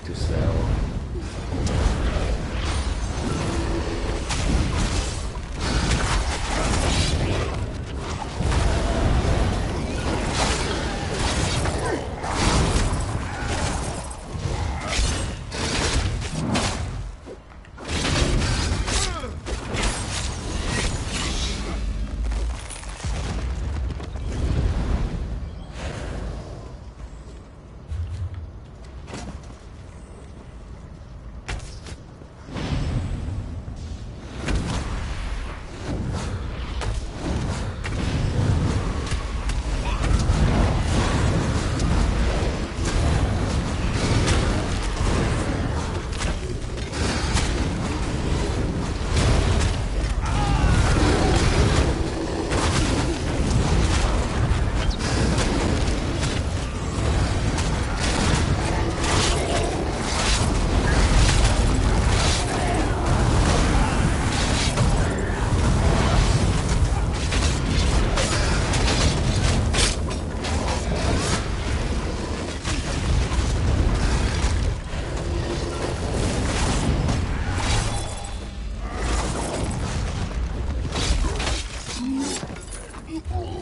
Speaker 5: to sell.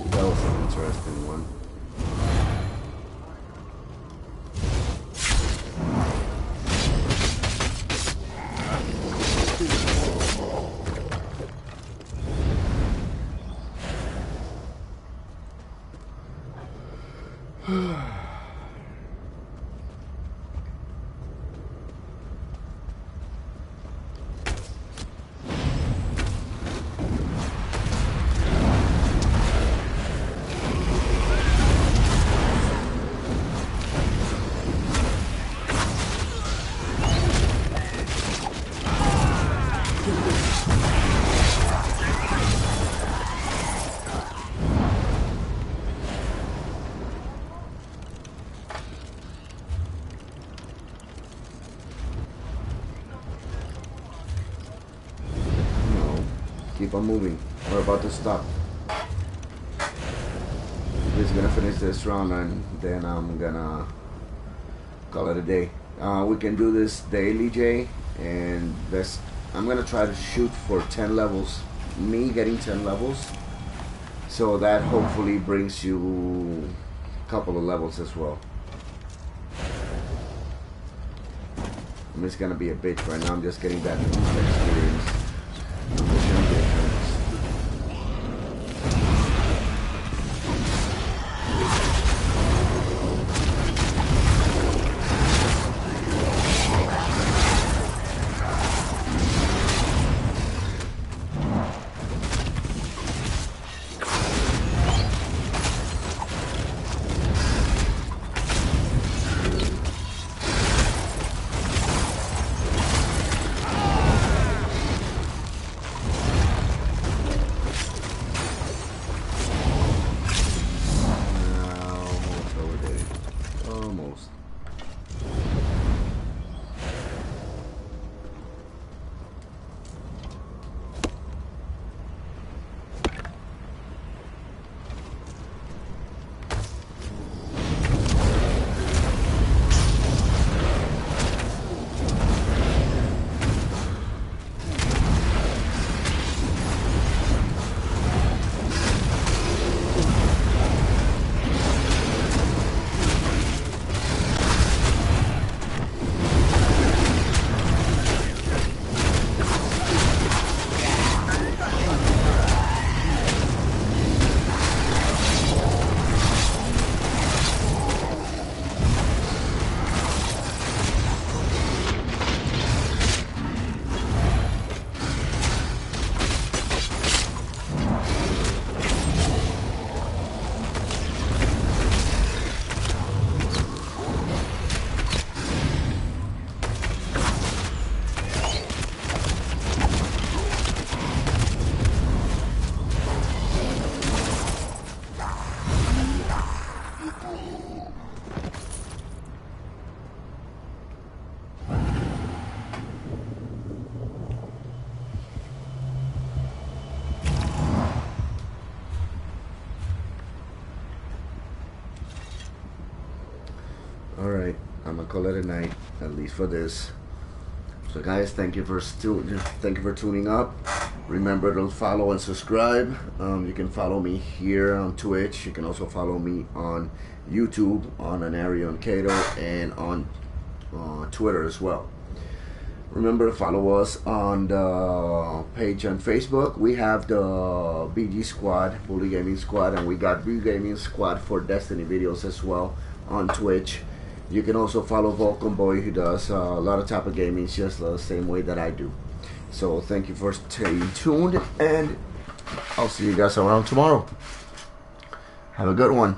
Speaker 5: That was an interesting one.
Speaker 1: Keep on moving. We're about to stop. We're just gonna finish this round and then I'm gonna call it a day. We can do this daily, Jay, and I'm gonna try to shoot for 10 levels. Me getting 10 levels, so that hopefully brings you a couple of levels as well. I'm just gonna be a bitch right now. I'm just getting that experience. Alright, I'm gonna call it a night, at least for this. So guys, thank you for tuning up. Remember to follow and subscribe. You can follow me here on Twitch. You can also follow me on YouTube, on AnarionKayto, and on Twitter as well. Remember to follow us on the page on Facebook. We have the BG Squad, Bully Gaming Squad, and we got B Gaming Squad for Destiny videos as well on Twitch. You can also follow VolcomBoy, who does a lot of type of gaming just the same way that I do. So thank you for staying tuned, and I'll see you guys around tomorrow. Have a good one.